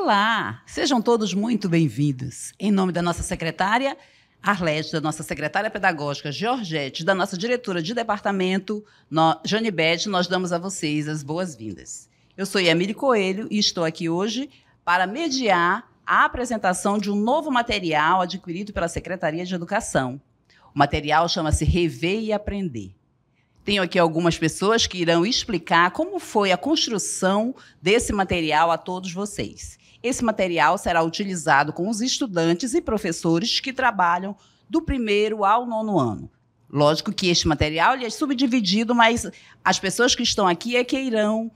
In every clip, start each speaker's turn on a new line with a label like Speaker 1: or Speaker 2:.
Speaker 1: Olá, sejam todos muito bem-vindos. Em nome da nossa secretária Arlete, da nossa secretária pedagógica Georgette, da nossa diretora de departamento Janibete, nós damos a vocês as boas-vindas. Eu sou Yamile Coelho e estou aqui hoje para mediar a apresentação de um novo material adquirido pela Secretaria de Educação. O material chama-se Rever e Aprender. Tenho aqui algumas pessoas que irão explicar como foi a construção desse material a todos vocês. Esse material será utilizado com os estudantes e professores que trabalham do 1º ao 9º ano. Lógico que este material ele é subdividido, mas as pessoas que estão aqui é que irão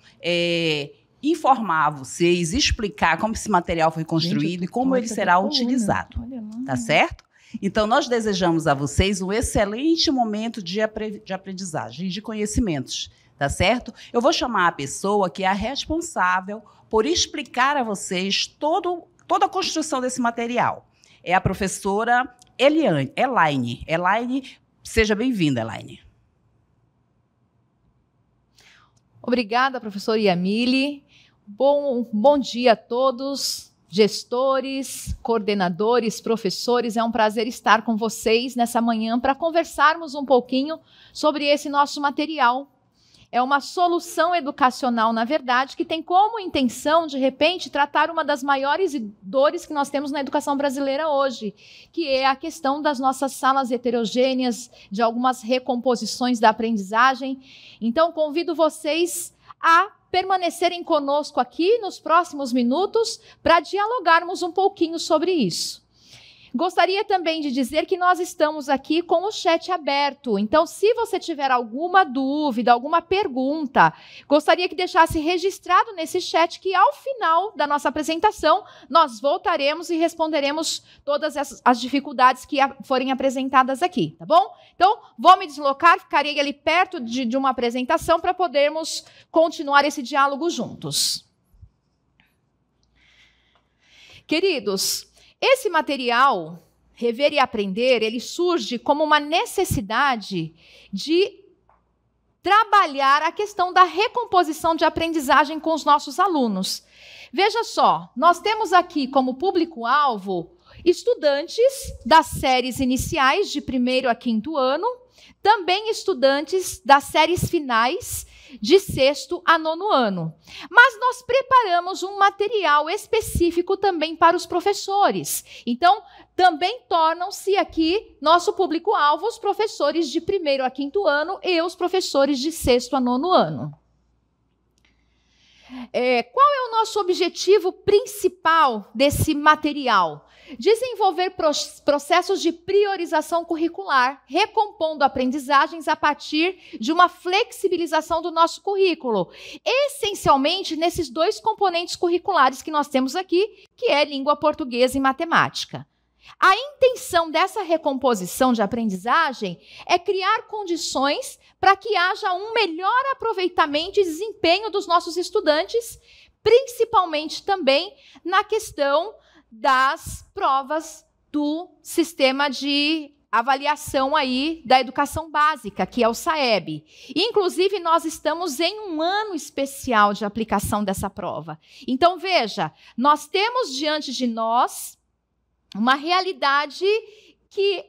Speaker 1: informar vocês, explicar como esse material foi construído e como ele será utilizado. Tá certo? Então, nós desejamos a vocês um excelente momento de aprendizagem, de conhecimentos, tá certo? Eu vou chamar a pessoa que é a responsável por explicar a vocês toda a construção desse material. É a professora Elaine. Elaine, seja bem-vinda, Elaine.
Speaker 2: Obrigada, professora Yamile. Bom dia a todos. Gestores, coordenadores, professores, é um prazer estar com vocês nessa manhã para conversarmos um pouquinho sobre esse nosso material. É uma solução educacional, na verdade, que tem como intenção, de repente, tratar uma das maiores dores que nós temos na educação brasileira hoje, que é a questão das nossas salas heterogêneas, de algumas recomposições da aprendizagem. Então, convido vocês a permanecerem conosco aqui nos próximos minutos para dialogarmos um pouquinho sobre isso. Gostaria também de dizer que nós estamos aqui com o chat aberto, então se você tiver alguma dúvida, alguma pergunta, gostaria que deixasse registrado nesse chat que ao final da nossa apresentação nós voltaremos e responderemos todas as dificuldades que forem apresentadas aqui, tá bom? Então, vou me deslocar, ficarei ali perto de uma apresentação para podermos continuar esse diálogo juntos. Queridos, esse material, Rever e Aprender, ele surge como uma necessidade de trabalhar a questão da recomposição de aprendizagem com os nossos alunos. Veja só, nós temos aqui como público-alvo estudantes das séries iniciais de 1º a 5º ano, também estudantes das séries finais de 6º a 9º ano. Mas nós preparamos um material específico também para os professores. Então, também tornam-se aqui nosso público-alvo os professores de 1º a 5º ano e os professores de 6º a 9º ano. Qual é o nosso objetivo principal desse material? Desenvolver processos de priorização curricular, recompondo aprendizagens a partir de uma flexibilização do nosso currículo, essencialmente nesses 2 componentes curriculares que nós temos aqui, que é língua portuguesa e matemática. A intenção dessa recomposição de aprendizagem é criar condições para que haja um melhor aproveitamento e desempenho dos nossos estudantes, principalmente também na questão das provas do sistema de avaliação aí da educação básica, que é o SAEB. Inclusive, nós estamos em um ano especial de aplicação dessa prova. Então, veja, nós temos diante de nós uma realidade que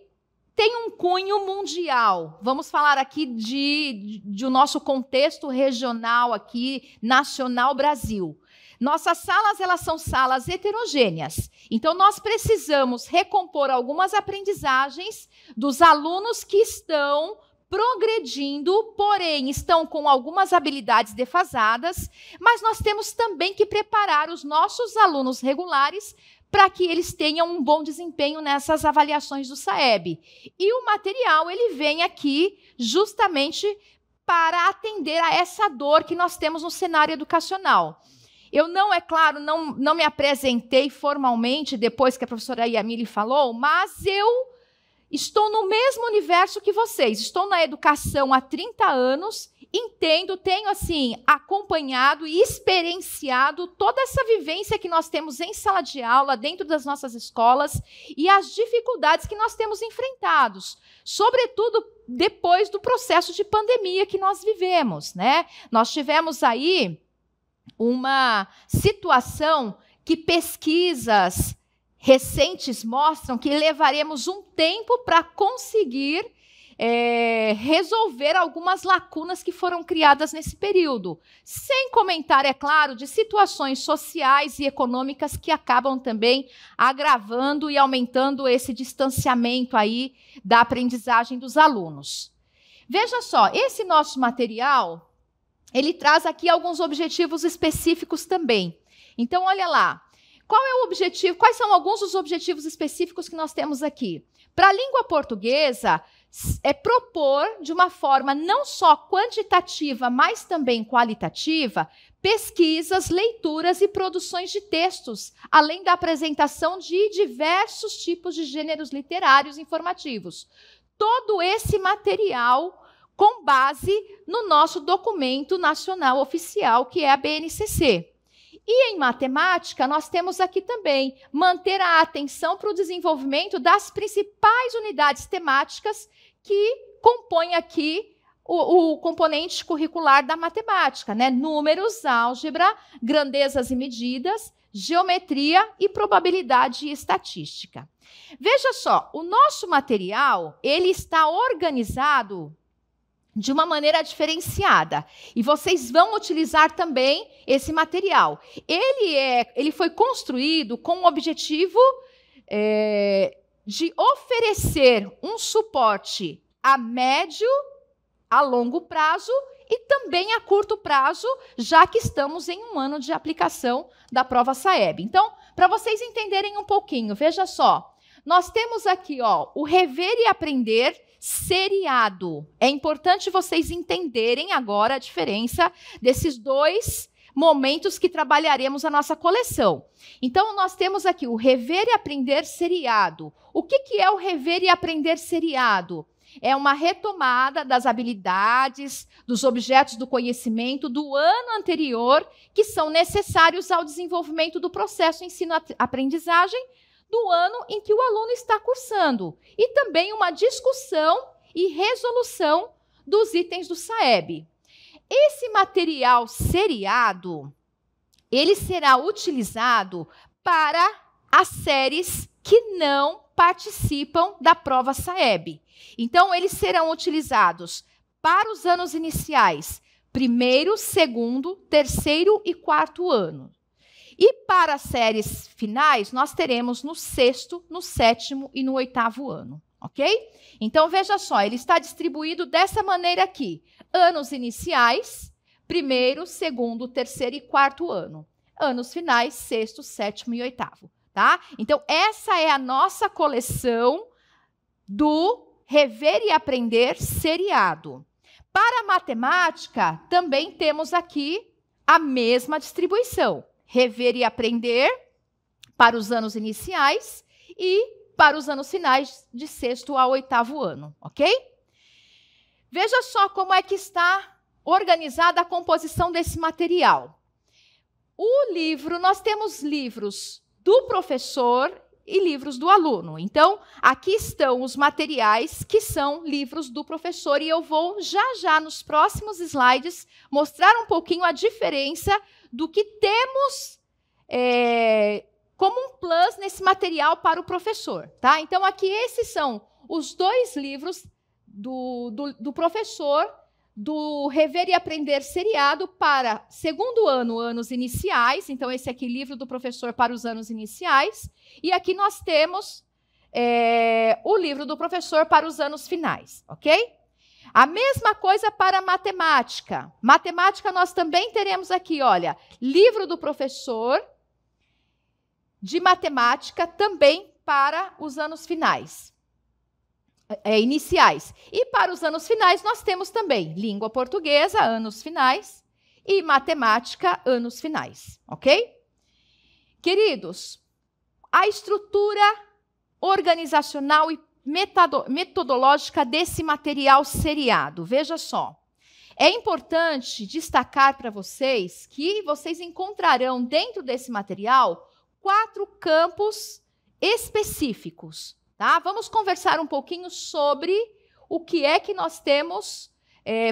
Speaker 2: tem um cunho mundial. Vamos falar aqui de o nosso contexto regional aqui, nacional Brasil. Nossas salas, elas são salas heterogêneas. Então, nós precisamos recompor algumas aprendizagens dos alunos que estão progredindo, porém, estão com algumas habilidades defasadas, mas nós temos também que preparar os nossos alunos regulares para que eles tenham um bom desempenho nessas avaliações do SAEB. E o material, ele vem aqui justamente para atender a essa dor que nós temos no cenário educacional. Eu não, é claro, não me apresentei formalmente depois que a professora Yamile falou, mas eu estou no mesmo universo que vocês. Estou na educação há 30 anos, entendo, tenho assim acompanhado e experienciado toda essa vivência que nós temos em sala de aula, dentro das nossas escolas e as dificuldades que nós temos enfrentados, sobretudo depois do processo de pandemia que nós vivemos, né? Nós tivemos aí uma situação que pesquisas recentes mostram que levaremos um tempo para conseguir resolver algumas lacunas que foram criadas nesse período, sem comentar, é claro, de situações sociais e econômicas que acabam também agravando e aumentando esse distanciamento aí da aprendizagem dos alunos. Veja só, esse nosso material, ele traz aqui alguns objetivos específicos também. Então, olha lá, qual é o objetivo, quais são alguns dos objetivos específicos que nós temos aqui? Para a língua portuguesa, é propor de uma forma não só quantitativa, mas também qualitativa, pesquisas, leituras e produções de textos, além da apresentação de diversos tipos de gêneros literários informativos. Todo esse material com base no nosso documento nacional oficial, que é a BNCC. E em matemática, nós temos aqui também manter a atenção para o desenvolvimento das principais unidades temáticas que compõem aqui o componente curricular da matemática, né? Números, álgebra, grandezas e medidas, geometria e probabilidade e estatística. Veja só, o nosso material, ele está organizado de uma maneira diferenciada. E vocês vão utilizar também esse material. Ele foi construído com o objetivo de oferecer um suporte a médio, a longo prazo e também a curto prazo, já que estamos em um ano de aplicação da prova SAEB. Então, para vocês entenderem um pouquinho, veja só, nós temos aqui o Rever e Aprender seriado. É importante vocês entenderem agora a diferença desses dois momentos que trabalharemos a nossa coleção. Então, nós temos aqui o Rever e Aprender seriado. O que é o Rever e Aprender seriado? É uma retomada das habilidades, dos objetos do conhecimento do ano anterior que são necessários ao desenvolvimento do processo ensino-aprendizagem do ano em que o aluno está cursando, e também uma discussão e resolução dos itens do SAEB. Esse material seriado, ele será utilizado para as séries que não participam da prova SAEB. Então, eles serão utilizados para os anos iniciais, 1º, 2º, 3º e 4º ano. E para as séries finais, nós teremos no 6º, no 7º e no 8º ano, ok? Então, veja só, ele está distribuído dessa maneira aqui. Anos iniciais, 1º, 2º, 3º e 4º ano. Anos finais, 6º, 7º e 8º, tá? Então, essa é a nossa coleção do Rever e Aprender seriado. Para a matemática, também temos aqui a mesma distribuição. Rever e Aprender para os anos iniciais e para os anos finais de 6º ao 8º ano, ok? Veja só como é que está organizada a composição desse material. O livro, nós temos livros do professor e livros do aluno. Então, aqui estão os materiais que são livros do professor e eu vou já nos próximos slides mostrar um pouquinho a diferença do que temos como um plus nesse material para o professor, tá? Então, aqui esses são os dois livros do professor do Rever e Aprender seriado para 2º ano, anos iniciais. Então, esse aqui, livro do professor para os anos iniciais. E aqui nós temos o livro do professor para os anos finais, ok? A mesma coisa para matemática. Matemática nós também teremos aqui, olha, livro do professor de matemática também para os anos finais, iniciais. E para os anos finais nós temos também língua portuguesa, anos finais, e matemática, anos finais, ok? Queridos, a estrutura organizacional e metodológica desse material seriado. Veja só, é importante destacar para vocês que vocês encontrarão dentro desse material 4 campos específicos, tá? Vamos conversar um pouquinho sobre o que é que nós temos,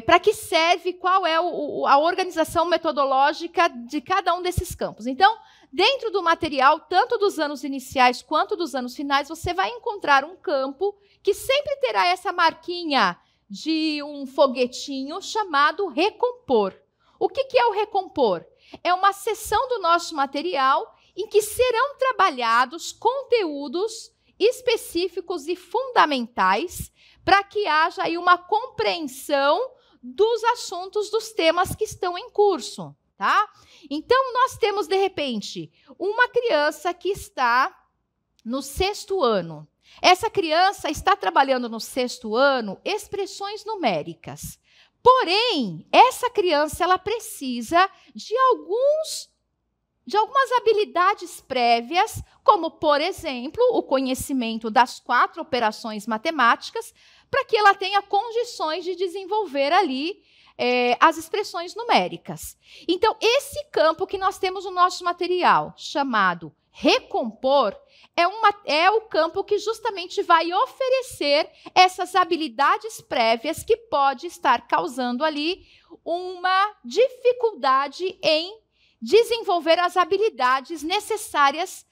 Speaker 2: para que serve, qual é a organização metodológica de cada um desses campos. Então, Dentro do material, tanto dos anos iniciais quanto dos anos finais, você vai encontrar um campo que sempre terá essa marquinha de um foguetinho chamado recompor. O que é o recompor? É uma seção do nosso material em que serão trabalhados conteúdos específicos e fundamentais para que haja aí uma compreensão dos assuntos, dos temas que estão em curso, tá? Então, nós temos, de repente, uma criança que está no 6º ano. Essa criança está trabalhando no 6º ano expressões numéricas. Porém, essa criança ela precisa de algumas habilidades prévias, como, por exemplo, o conhecimento das 4 operações matemáticas, para que ela tenha condições de desenvolver ali as expressões numéricas. Então, esse campo que nós temos no nosso material, chamado recompor, é o campo que justamente vai oferecer essas habilidades prévias que pode estar causando ali uma dificuldade em desenvolver as habilidades necessárias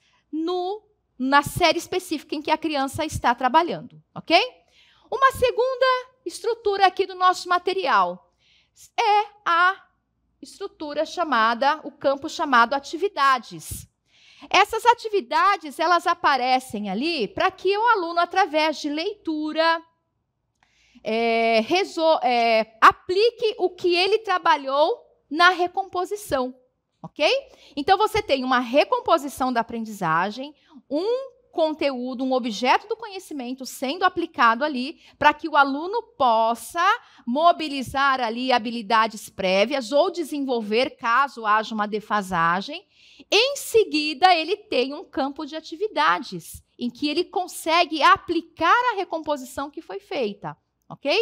Speaker 2: na série específica em que a criança está trabalhando, ok? Uma segunda estrutura aqui do nosso material é a estrutura chamada, o campo chamado atividades. Essas atividades, elas aparecem ali para que o aluno, através de leitura, aplique o que ele trabalhou na recomposição, ok? Então, você tem uma recomposição da aprendizagem, um conteúdo, um objeto do conhecimento sendo aplicado ali para que o aluno possa mobilizar ali habilidades prévias ou desenvolver caso haja uma defasagem. Em seguida, ele tem um campo de atividades em que ele consegue aplicar a recomposição que foi feita, ok?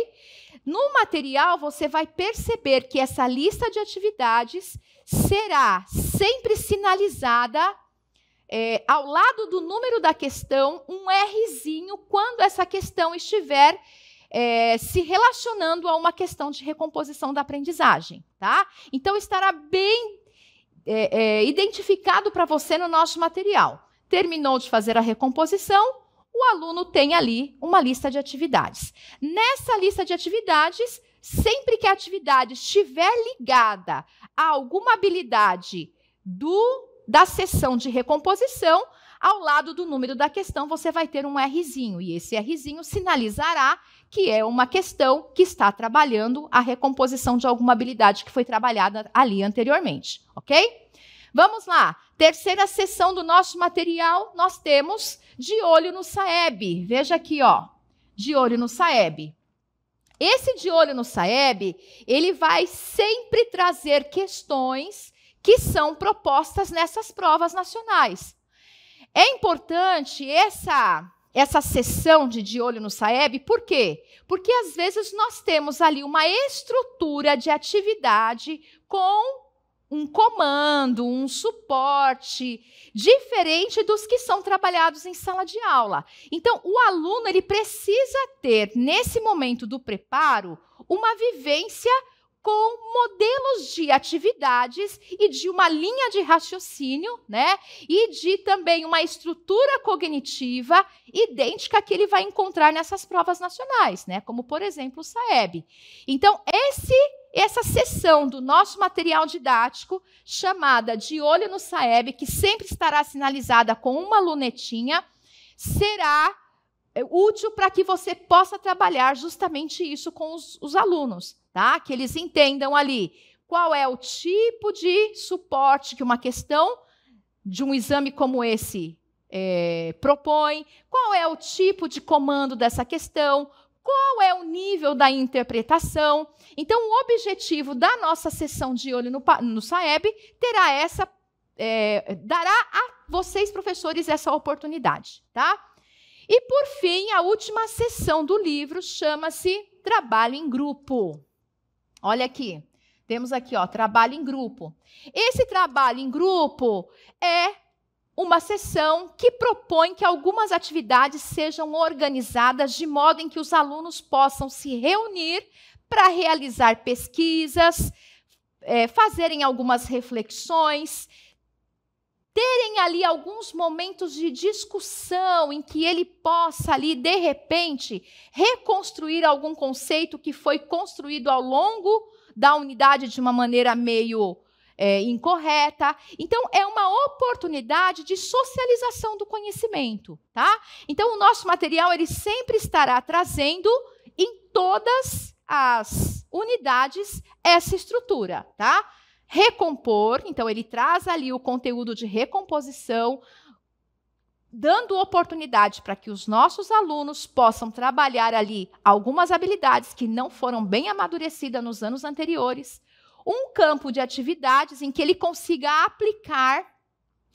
Speaker 2: No material, você vai perceber que essa lista de atividades será sempre sinalizada ao lado do número da questão, um Rzinho, quando essa questão estiver se relacionando a uma questão de recomposição da aprendizagem, tá? Então, estará bem identificado para você no nosso material. Terminou de fazer a recomposição, o aluno tem ali uma lista de atividades. Nessa lista de atividades, sempre que a atividade estiver ligada a alguma habilidade da seção de recomposição, ao lado do número da questão, você vai ter um Rzinho, e esse Rzinho sinalizará que é uma questão que está trabalhando a recomposição de alguma habilidade que foi trabalhada ali anteriormente, ok? Vamos lá. Terceira seção do nosso material, nós temos de olho no SAEB. Veja aqui, ó, de olho no SAEB. Esse de olho no SAEB, ele vai sempre trazer questões que são propostas nessas provas nacionais. É importante essa sessão de olho no SAEB, por quê? Porque às vezes nós temos ali uma estrutura de atividade com um comando, um suporte, diferente dos que são trabalhados em sala de aula. Então, o aluno ele precisa ter, nesse momento do preparo, uma vivência com modelos de atividades e de uma linha de raciocínio, né? E de também uma estrutura cognitiva idêntica que ele vai encontrar nessas provas nacionais, né? Como, por exemplo, o SAEB. Então, essa seção do nosso material didático, chamada de olho no SAEB, que sempre estará sinalizada com uma lunetinha, será útil para que você possa trabalhar justamente isso com os alunos, tá? Que eles entendam ali qual é o tipo de suporte que uma questão de um exame como esse propõe, qual é o tipo de comando dessa questão, qual é o nível da interpretação. Então, o objetivo da nossa sessão de olho no SAEB dará a vocês, professores, essa oportunidade, tá? E, por fim, a última sessão do livro chama-se Trabalho em Grupo. Olha aqui, temos aqui, ó, trabalho em grupo. Esse trabalho em grupo é uma sessão que propõe que algumas atividades sejam organizadas de modo em que os alunos possam se reunir para realizar pesquisas, fazerem algumas reflexões, terem ali alguns momentos de discussão em que ele possa ali, de repente, reconstruir algum conceito que foi construído ao longo da unidade de uma maneira meio incorreta. Então, é uma oportunidade de socialização do conhecimento, tá? Então, o nosso material, ele sempre estará trazendo em todas as unidades essa estrutura, tá? Recompor, então ele traz ali o conteúdo de recomposição, dando oportunidade para que os nossos alunos possam trabalhar ali algumas habilidades que não foram bem amadurecidas nos anos anteriores, um campo de atividades em que ele consiga aplicar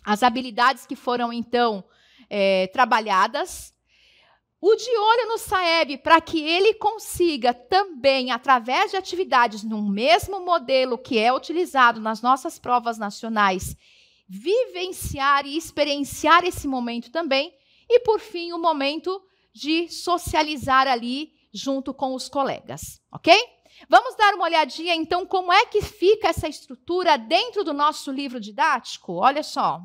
Speaker 2: as habilidades que foram, então, trabalhadas. O de olho no SAEB, para que ele consiga também, através de atividades no mesmo modelo que é utilizado nas nossas provas nacionais, vivenciar e experienciar esse momento também. E, por fim, o momento de socializar ali junto com os colegas, ok? Vamos dar uma olhadinha, então, como é que fica essa estrutura dentro do nosso livro didático? Olha só.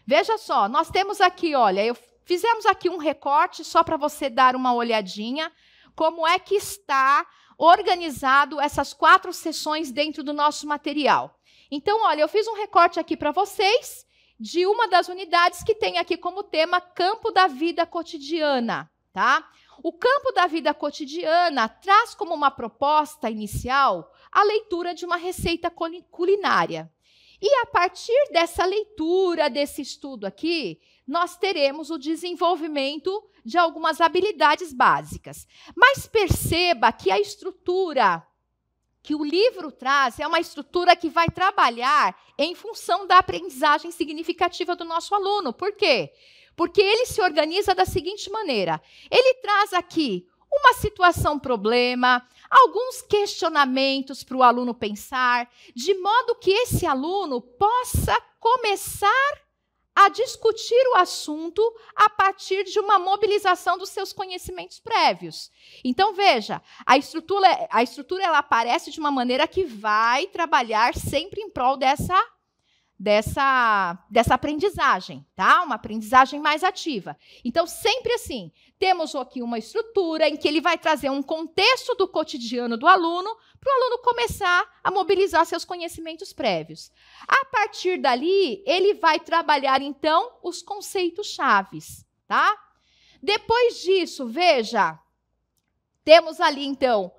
Speaker 2: Veja só, nós temos aqui, olha, fizemos aqui um recorte só para você dar uma olhadinha como é que está organizado essas 4 sessões dentro do nosso material. Então, olha, eu fiz um recorte aqui para vocês de uma das unidades que tem aqui como tema Campo da Vida Cotidiana, tá? O Campo da Vida Cotidiana traz como uma proposta inicial a leitura de uma receita culinária. E a partir dessa leitura, desse estudo aqui, nós teremos o desenvolvimento de algumas habilidades básicas. Mas perceba que a estrutura que o livro traz é uma estrutura que vai trabalhar em função da aprendizagem significativa do nosso aluno. Por quê? Porque ele se organiza da seguinte maneira. Ele traz aqui uma situação-problema, alguns questionamentos para o aluno pensar, de modo que esse aluno possa começar a discutir o assunto a partir de uma mobilização dos seus conhecimentos prévios. Então, veja, a estrutura ela aparece de uma maneira que vai trabalhar sempre em prol dessa aprendizagem, tá? Uma aprendizagem mais ativa. Então, sempre assim, temos aqui uma estrutura em que ele vai trazer um contexto do cotidiano do aluno para o aluno começar a mobilizar seus conhecimentos prévios. A partir dali, ele vai trabalhar, então, os conceitos chaves, tá? Depois disso, veja, temos ali, então,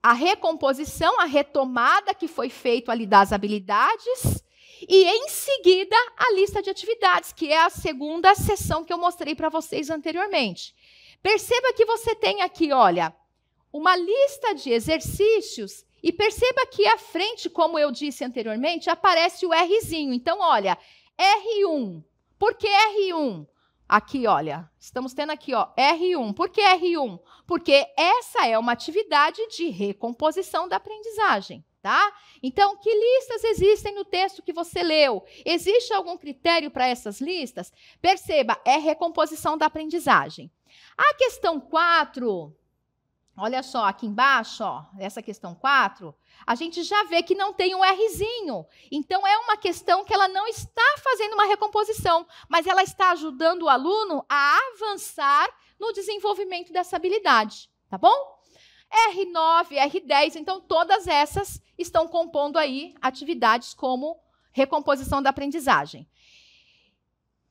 Speaker 2: a recomposição, a retomada que foi feita ali das habilidades. E, em seguida, a lista de atividades, que é a segunda sessão que eu mostrei para vocês anteriormente. Perceba que você tem aqui, olha, uma lista de exercícios e perceba que à frente, como eu disse anteriormente, aparece o Rzinho. Então, olha, R1. Por que R1? Aqui, olha, estamos tendo aqui, ó, R1. Por que R1? Porque essa é uma atividade de recomposição da aprendizagem. Tá? Então, que listas existem no texto que você leu? Existe algum critério para essas listas? Perceba, é recomposição da aprendizagem. A questão 4, olha só, aqui embaixo, ó, essa questão 4, a gente já vê que não tem um Rzinho. Então, é uma questão que ela não está fazendo uma recomposição, mas ela está ajudando o aluno a avançar no desenvolvimento dessa habilidade. Tá bom? R9, R10, então todas essas estão compondo aí atividades como recomposição da aprendizagem.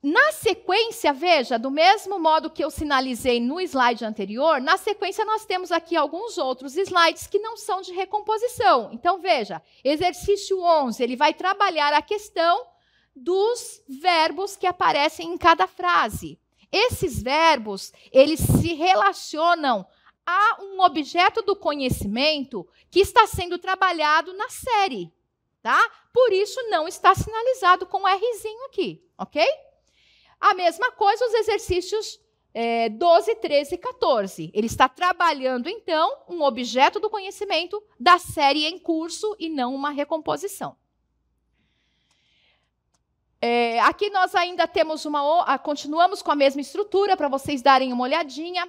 Speaker 2: Na sequência, veja, do mesmo modo que eu sinalizei no slide anterior, na sequência nós temos aqui alguns outros slides que não são de recomposição. Então, veja, exercício 11, ele vai trabalhar a questão dos verbos que aparecem em cada frase. Esses verbos, eles se relacionam a um objeto do conhecimento que está sendo trabalhado na série, tá? Por isso, não está sinalizado com Rzinho aqui, ok? A mesma coisa os exercícios 12, 13 e 14. Ele está trabalhando, então, um objeto do conhecimento da série em curso e não uma recomposição. Aqui nós ainda temos continuamos com a mesma estrutura para vocês darem uma olhadinha.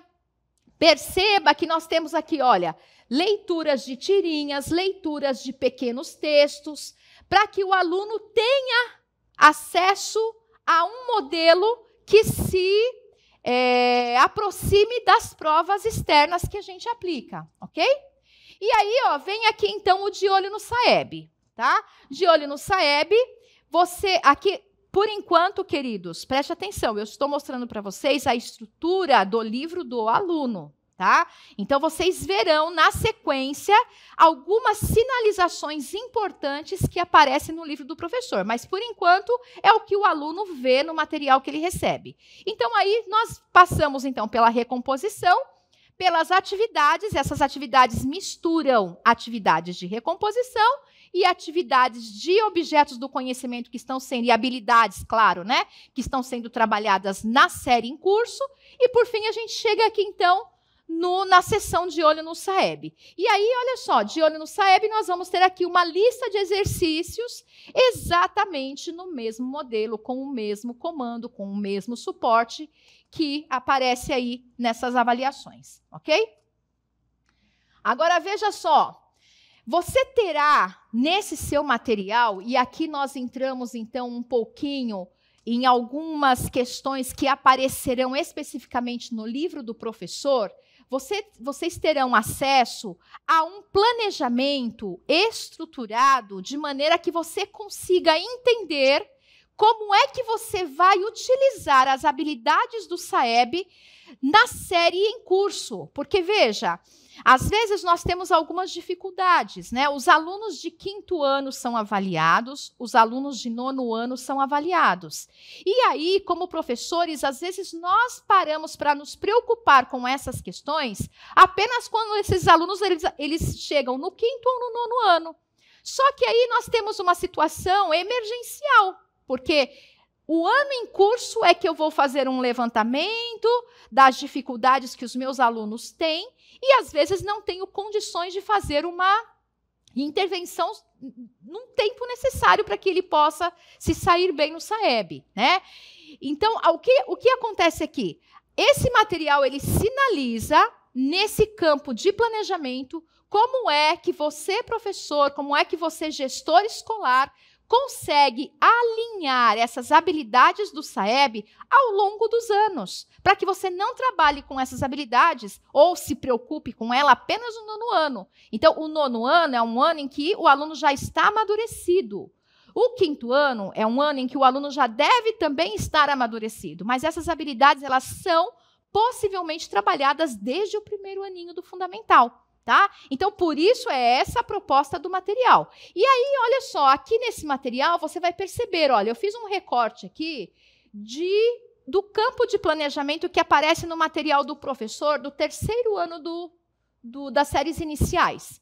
Speaker 2: Perceba que nós temos aqui, olha, leituras de tirinhas, leituras de pequenos textos, para que o aluno tenha acesso a um modelo que se aproxime das provas externas que a gente aplica, ok? E aí, ó, vem aqui então o De Olho no Saeb, tá? De Olho no Saeb, você aqui, por enquanto, queridos, preste atenção, eu estou mostrando para vocês a estrutura do livro do aluno, tá? Então, vocês verão na sequência algumas sinalizações importantes que aparecem no livro do professor, mas, por enquanto, é o que o aluno vê no material que ele recebe. Então, aí, nós passamos, então, pela recomposição, pelas atividades, essas atividades misturam atividades de recomposição e atividades de objetos do conhecimento que estão sendo, e habilidades, claro, né, que estão sendo trabalhadas na série em curso, e, por fim, a gente chega aqui, então, na sessão De Olho no Saeb. E aí, olha só, De Olho no Saeb, nós vamos ter aqui uma lista de exercícios exatamente no mesmo modelo, com o mesmo comando, com o mesmo suporte que aparece aí nessas avaliações, ok? Agora, veja só, você terá nesse seu material, e aqui nós entramos, então, um pouquinho em algumas questões que aparecerão especificamente no livro do professor, vocês terão acesso a um planejamento estruturado de maneira que você consiga entender como é que você vai utilizar as habilidades do Saeb na série em curso. Porque, veja, às vezes nós temos algumas dificuldades, né? Os alunos de 5º ano são avaliados, os alunos de 9º ano são avaliados. E aí, como professores, às vezes nós paramos para nos preocupar com essas questões apenas quando esses alunos eles chegam no 5º ou no 9º ano. Só que aí nós temos uma situação emergencial, porque o ano em curso é que eu vou fazer um levantamento das dificuldades que os meus alunos têm e, às vezes, não tenho condições de fazer uma intervenção num tempo necessário para que ele possa se sair bem no Saeb, né? Então, o que acontece aqui? Esse material, ele sinaliza, nesse campo de planejamento, como é que você, professor, como é que você, gestor escolar, consegue alinhar essas habilidades do Saeb ao longo dos anos, para que você não trabalhe com essas habilidades ou se preocupe com ela apenas no 9º ano. Então, o 9º ano é um ano em que o aluno já está amadurecido. O 5º ano é um ano em que o aluno já deve também estar amadurecido, mas essas habilidades, elas são possivelmente trabalhadas desde o 1º aninho do fundamental. Tá? Então, por isso é essa a proposta do material. E aí, olha só, aqui nesse material você vai perceber, olha, eu fiz um recorte aqui do campo de planejamento que aparece no material do professor do 3º ano das séries iniciais.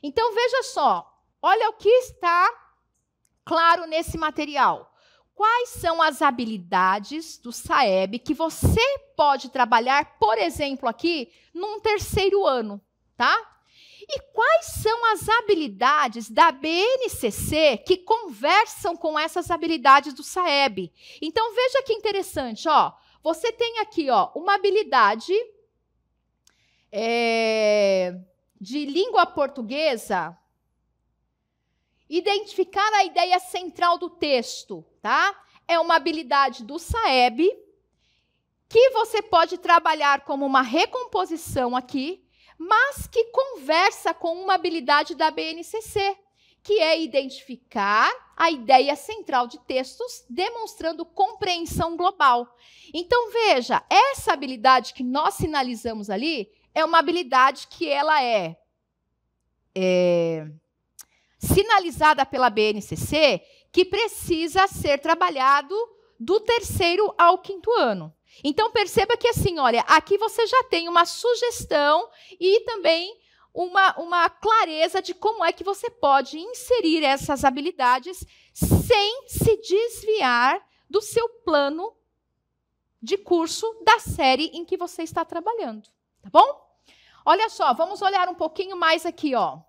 Speaker 2: Então, veja só, olha o que está claro nesse material. Quais são as habilidades do Saeb que você pode trabalhar, por exemplo, aqui, num 3º ano? Tá? E quais são as habilidades da BNCC que conversam com essas habilidades do Saeb? Então, veja que interessante, ó. Você tem aqui, ó, uma habilidade de língua portuguesa, identificar a ideia central do texto, tá? É uma habilidade do Saeb que você pode trabalhar como uma recomposição aqui, mas que conversa com uma habilidade da BNCC, que é identificar a ideia central de textos, demonstrando compreensão global. Então, veja, essa habilidade que nós sinalizamos ali é uma habilidade que ela é sinalizada pela BNCC, que precisa ser trabalhado do 3º ao 5º ano. Então, perceba que, assim, olha, aqui você já tem uma sugestão e também uma clareza de como é que você pode inserir essas habilidades sem se desviar do seu plano de curso da série em que você está trabalhando, tá bom? Olha só, vamos olhar um pouquinho mais aqui, ó.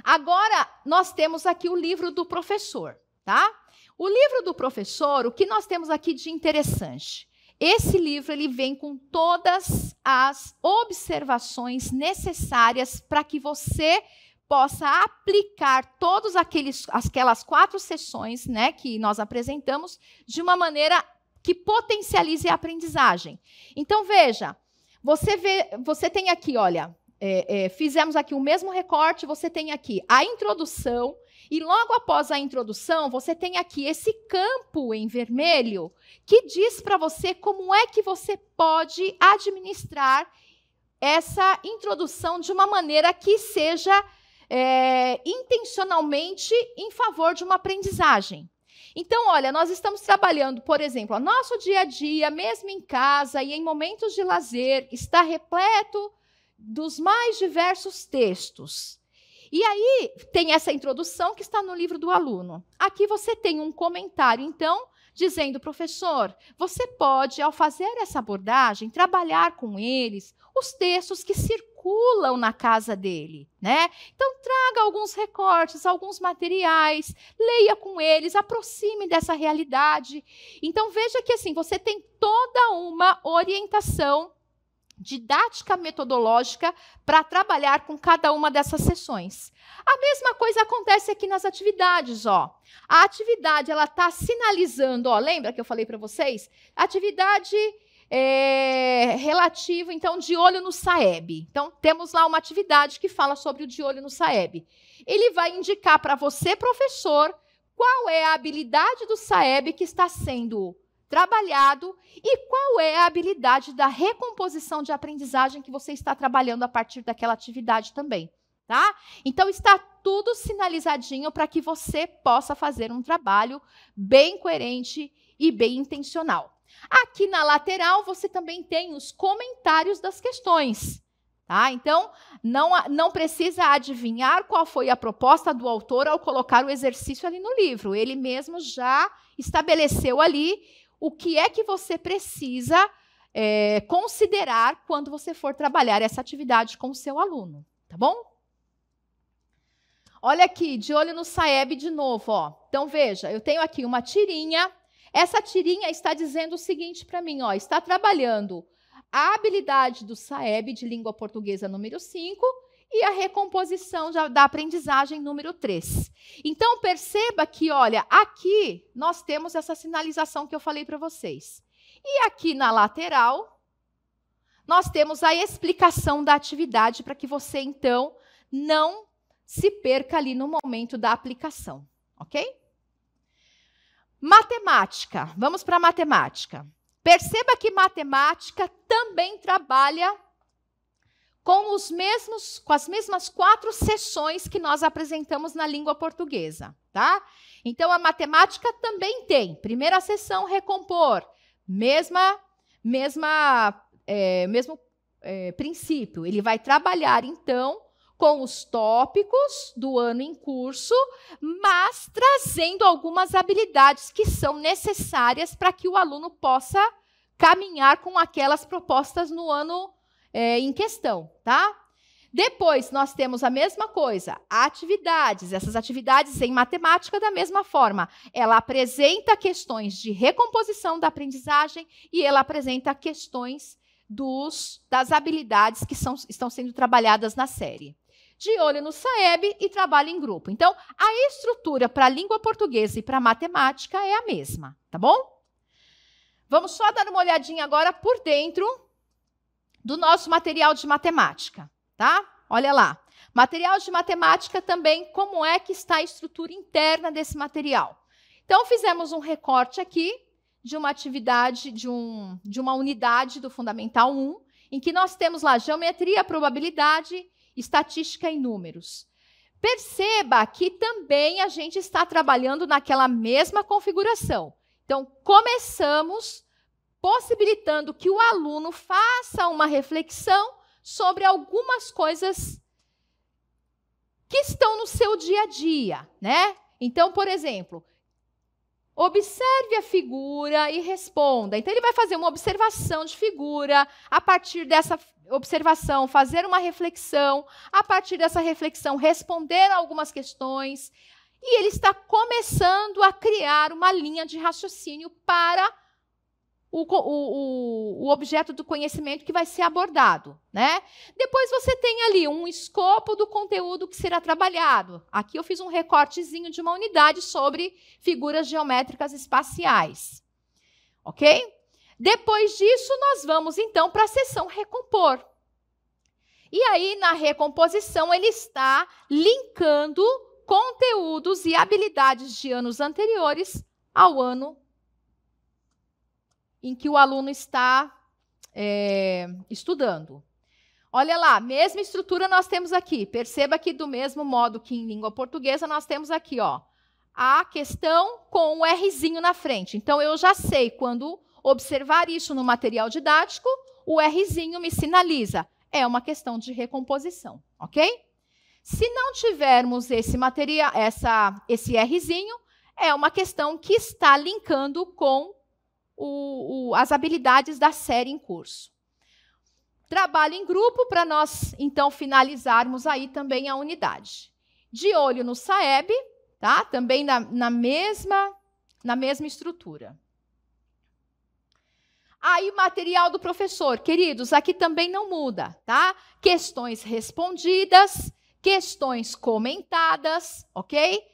Speaker 2: Agora, nós temos aqui o livro do professor, tá? O livro do professor, o que nós temos aqui de interessante? Esse livro ele vem com todas as observações necessárias para que você possa aplicar todas aquelas 4 sessões, né, que nós apresentamos de uma maneira que potencialize a aprendizagem. Então, veja, você tem aqui, olha, fizemos aqui o mesmo recorte, você tem aqui a introdução, e logo após a introdução, você tem aqui esse campo em vermelho que diz para você como é que você pode administrar essa introdução de uma maneira que seja intencionalmente em favor de uma aprendizagem. Então, olha, nós estamos trabalhando, por exemplo, o nosso dia a dia, mesmo em casa e em momentos de lazer, está repleto dos mais diversos textos. E aí, tem essa introdução que está no livro do aluno. Aqui você tem um comentário, então, dizendo, professor, você pode, ao fazer essa abordagem, trabalhar com eles os textos que circulam na casa dele, né? Então, traga alguns recortes, alguns materiais, leia com eles, aproxime dessa realidade. Então, veja que, assim, você tem toda uma orientação didática metodológica para trabalhar com cada uma dessas sessões. A mesma coisa acontece aqui nas atividades, ó. A atividade, ela está sinalizando, ó, lembra que eu falei para vocês? Atividade relativa, então, de olho no SAEB. Então, temos lá uma atividade que fala sobre o de olho no SAEB. Ele vai indicar para você, professor, qual é a habilidade do SAEB que está sendo trabalhado e qual é a habilidade da recomposição de aprendizagem que você está trabalhando a partir daquela atividade também, tá? Então, está tudo sinalizadinho para que você possa fazer um trabalho bem coerente e bem intencional. Aqui na lateral, você também tem os comentários das questões, tá? Então, não precisa adivinhar qual foi a proposta do autor ao colocar o exercício ali no livro. Ele mesmo já estabeleceu ali o que é que você precisa considerar quando você for trabalhar essa atividade com o seu aluno, tá bom? Olha aqui, de olho no SAEB de novo, ó. Então, veja, eu tenho aqui uma tirinha. Essa tirinha está dizendo o seguinte para mim, ó, está trabalhando a habilidade do SAEB de língua portuguesa número 5 e a recomposição da aprendizagem número 3. Então, perceba que, olha, aqui nós temos essa sinalização que eu falei para vocês. E aqui na lateral, nós temos a explicação da atividade para que você, então, não se perca ali no momento da aplicação, ok? Matemática. Vamos para a matemática. Perceba que matemática também trabalha com as mesmas 4 sessões que nós apresentamos na língua portuguesa, tá? Então, a matemática também tem. Primeira sessão, recompor. Mesmo princípio. Ele vai trabalhar, então, com os tópicos do ano em curso, mas trazendo algumas habilidades que são necessárias para que o aluno possa caminhar com aquelas propostas no ano em questão, tá? Depois, nós temos a mesma coisa, atividades. Essas atividades em matemática, da mesma forma. Ela apresenta questões de recomposição da aprendizagem e ela apresenta questões das habilidades que estão sendo trabalhadas na série. De olho no SAEB e trabalho em grupo. Então, a estrutura para a língua portuguesa e para a matemática é a mesma, tá bom? Vamos só dar uma olhadinha agora por dentro do nosso material de matemática, tá? Olha lá. Material de matemática também, como é que está a estrutura interna desse material? Então, fizemos um recorte aqui de uma atividade, de uma unidade do Fundamental 1, em que nós temos lá geometria, probabilidade, estatística e números. Perceba que também a gente está trabalhando naquela mesma configuração. Então, começamos possibilitando que o aluno faça uma reflexão sobre algumas coisas que estão no seu dia a dia, né? Então, por exemplo, observe a figura e responda. Então, ele vai fazer uma observação de figura, a partir dessa observação, fazer uma reflexão, a partir dessa reflexão, responder algumas questões, e ele está começando a criar uma linha de raciocínio para o objeto do conhecimento que vai ser abordado, né? Depois você tem ali um escopo do conteúdo que será trabalhado. Aqui eu fiz um recortezinho de uma unidade sobre figuras geométricas espaciais. Ok? Depois disso, nós vamos, então, para a seção recompor. E aí, na recomposição, ele está linkando conteúdos e habilidades de anos anteriores ao ano em que o aluno está estudando. Olha lá, mesma estrutura nós temos aqui. Perceba que do mesmo modo que em língua portuguesa, nós temos aqui, ó, a questão com o Rzinho na frente. Então, eu já sei, quando observar isso no material didático, o Rzinho me sinaliza. É uma questão de recomposição, ok? Se não tivermos esse material, esse Rzinho, é uma questão que está linkando com as habilidades da série em curso. Trabalho em grupo para nós, então, finalizarmos aí também a unidade. De olho no SAEB, tá? Também na mesma estrutura. Aí o material do professor, queridos, aqui também não muda, tá? Questões respondidas, questões comentadas, ok?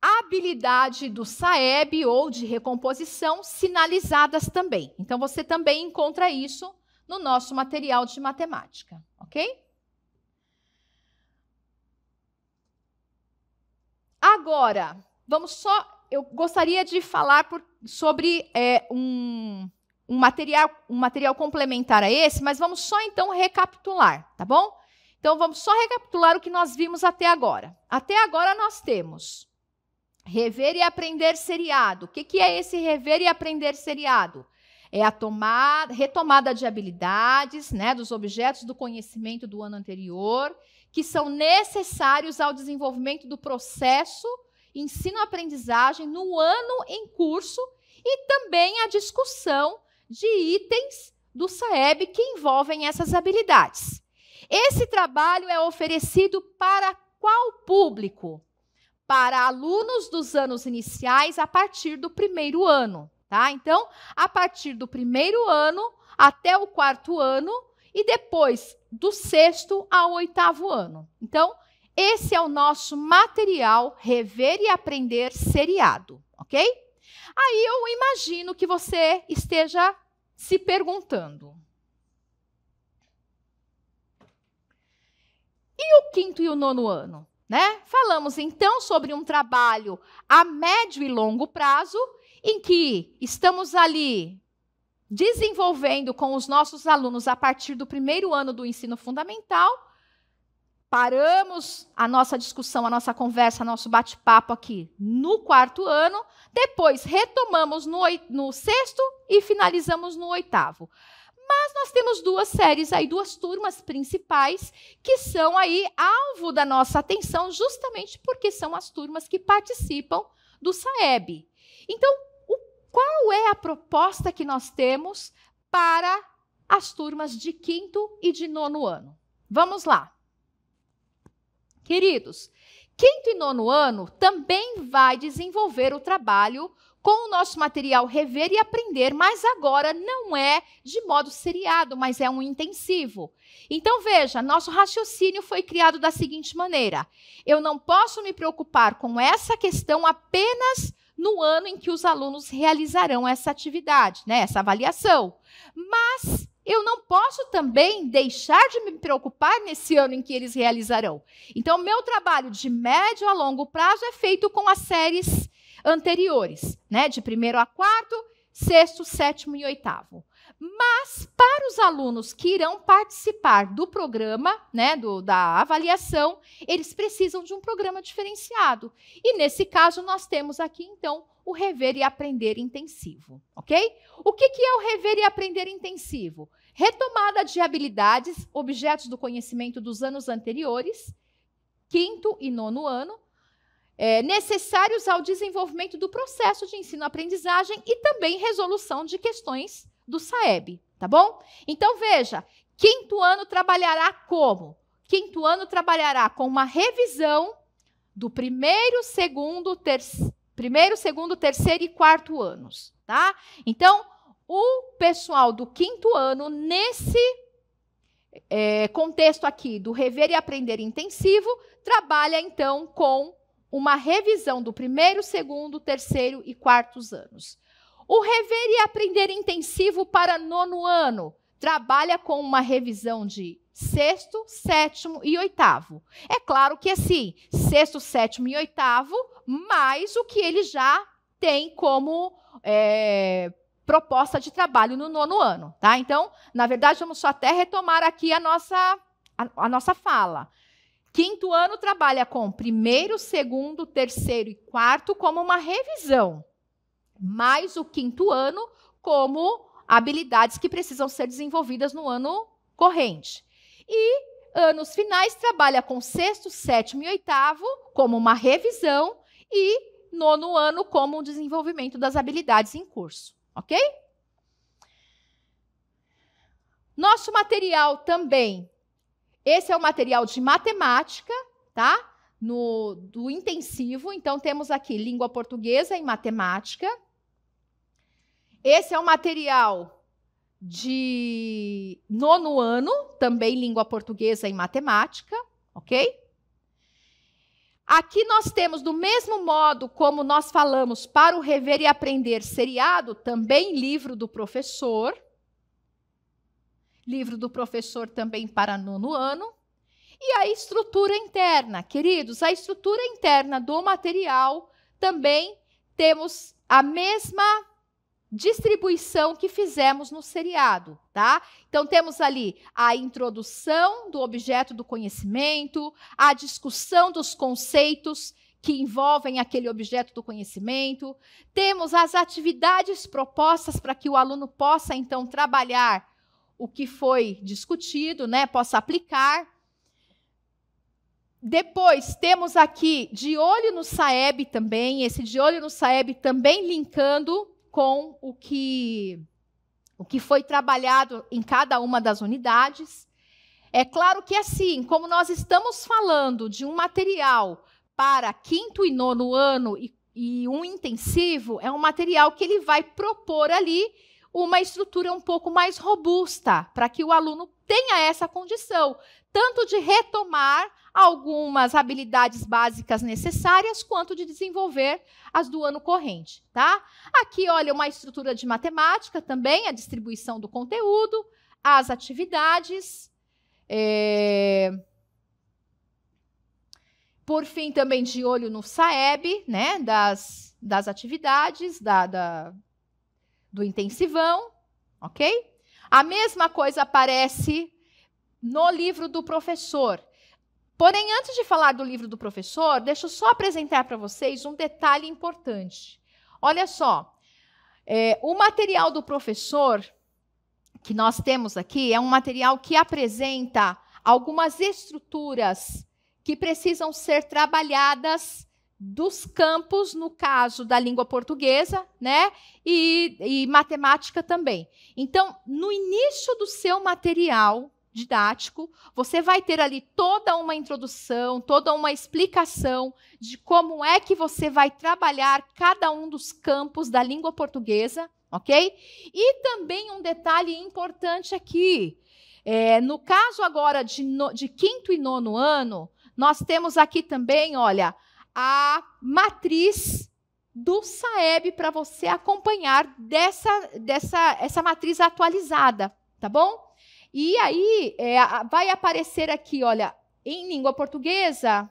Speaker 2: Habilidade do SAEB ou de recomposição sinalizadas também. Então, você também encontra isso no nosso material de matemática, ok? Agora, eu gostaria de falar sobre um material complementar a esse, mas vamos só então recapitular, tá bom? Então, vamos só recapitular o que nós vimos até agora. Até agora nós temos rever e aprender seriado. O que é esse rever e aprender seriado? É a retomada de habilidades, né, dos objetos do conhecimento do ano anterior, que são necessários ao desenvolvimento do processo ensino-aprendizagem no ano em curso e também a discussão de itens do SAEB que envolvem essas habilidades. Esse trabalho é oferecido para qual público? Para alunos dos anos iniciais a partir do primeiro ano, tá? Então, a partir do primeiro ano até o quarto ano e depois do sexto ao oitavo ano. Então, esse é o nosso material Rever e Aprender seriado, ok? Aí eu imagino que você esteja se perguntando: e o quinto e o nono ano? Né? Falamos, então, sobre um trabalho a médio e longo prazo, em que estamos ali desenvolvendo com os nossos alunos a partir do primeiro ano do ensino fundamental. Paramos a nossa discussão, a nossa conversa, nosso bate-papo aqui no quarto ano, depois retomamos no sexto e finalizamos no oitavo. Mas nós temos duas séries aí, duas turmas principais, que são aí alvo da nossa atenção, justamente porque são as turmas que participam do SAEB. Então, qual é a proposta que nós temos para as turmas de quinto e de nono ano? Vamos lá. Queridos, quinto e nono ano também vai desenvolver o trabalho com o nosso material Rever e Aprender, mas agora não é de modo seriado, mas é um intensivo. Então, veja, nosso raciocínio foi criado da seguinte maneira: eu não posso me preocupar com essa questão apenas no ano em que os alunos realizarão essa atividade, né, essa avaliação. Mas eu não posso também deixar de me preocupar nesse ano em que eles realizarão. Então, meu trabalho de médio a longo prazo é feito com as séries anteriores, né, de primeiro a quarto, sexto, sétimo e oitavo. Mas, para os alunos que irão participar do programa, né, da avaliação, eles precisam de um programa diferenciado. E, nesse caso, nós temos aqui, então, o Rever e Aprender intensivo, ok? O que é o Rever e Aprender intensivo? Retomada de habilidades, objetos do conhecimento dos anos anteriores, quinto e nono ano, necessários ao desenvolvimento do processo de ensino-aprendizagem e também resolução de questões do SAEB, tá bom? Então, veja, quinto ano trabalhará como? Quinto ano trabalhará com uma revisão do primeiro, segundo, terceiro e quarto anos, tá? Então, o pessoal do 5º ano, nesse contexto aqui do rever e aprender intensivo, trabalha então com uma revisão do 1º, 2º, 3º e 4º anos. O rever e aprender intensivo para 9º ano trabalha com uma revisão de 6º, 7º e 8º. É claro que assim, 6º, 7º e 8º, mais o que ele já tem como proposta de trabalho no 9º ano, tá? Então, na verdade, vamos só até retomar aqui a nossa fala. 5º ano trabalha com 1º, 2º, 3º e 4º como uma revisão, mais o 5º ano como habilidades que precisam ser desenvolvidas no ano corrente. E anos finais trabalha com 6º, 7º e 8º como uma revisão e 9º ano como o desenvolvimento das habilidades em curso, ok? Nosso material também, esse é o material de matemática, tá? Do intensivo, então temos aqui língua portuguesa e matemática. Esse é o material de 9º ano, também língua portuguesa e matemática, ok? Aqui nós temos, do mesmo modo como nós falamos para o rever e aprender seriado, também livro do professor. Livro do professor também para 9º ano. E a estrutura interna, queridos, a estrutura interna do material também temos a mesma distribuição que fizemos no seriado, tá? Então, temos ali a introdução do objeto do conhecimento, a discussão dos conceitos que envolvem aquele objeto do conhecimento, temos as atividades propostas para que o aluno possa, então, trabalhar o que foi discutido, né? Possa aplicar. Depois, temos aqui de olho no SAEB também, esse de olho no SAEB também linkando com o que foi trabalhado em cada uma das unidades. É claro que, assim, como nós estamos falando de um material para 5º e 9º ano e um intensivo, é um material que ele vai propor ali uma estrutura um pouco mais robusta, para que o aluno tenha essa condição, tanto de retomar algumas habilidades básicas necessárias, quanto de desenvolver as do ano corrente, tá? Aqui, olha, uma estrutura de matemática também, a distribuição do conteúdo, as atividades. Por fim, também de olho no SAEB, né? Das atividades, do intensivão, ok? A mesma coisa aparece no livro do professor. Porém, antes de falar do livro do professor, deixa eu só apresentar para vocês um detalhe importante. Olha só, o material do professor que nós temos aqui é um material que apresenta algumas estruturas que precisam ser trabalhadas dos campos, no caso da língua portuguesa, né? E matemática também. Então, no início do seu material didático, você vai ter ali toda uma introdução, toda uma explicação de como é que você vai trabalhar cada um dos campos da língua portuguesa, ok? E também um detalhe importante aqui, no caso agora de 5º e 9º ano, nós temos aqui também, olha, a matriz do SAEB para você acompanhar essa matriz atualizada, tá bom? E aí, vai aparecer aqui, olha, em língua portuguesa,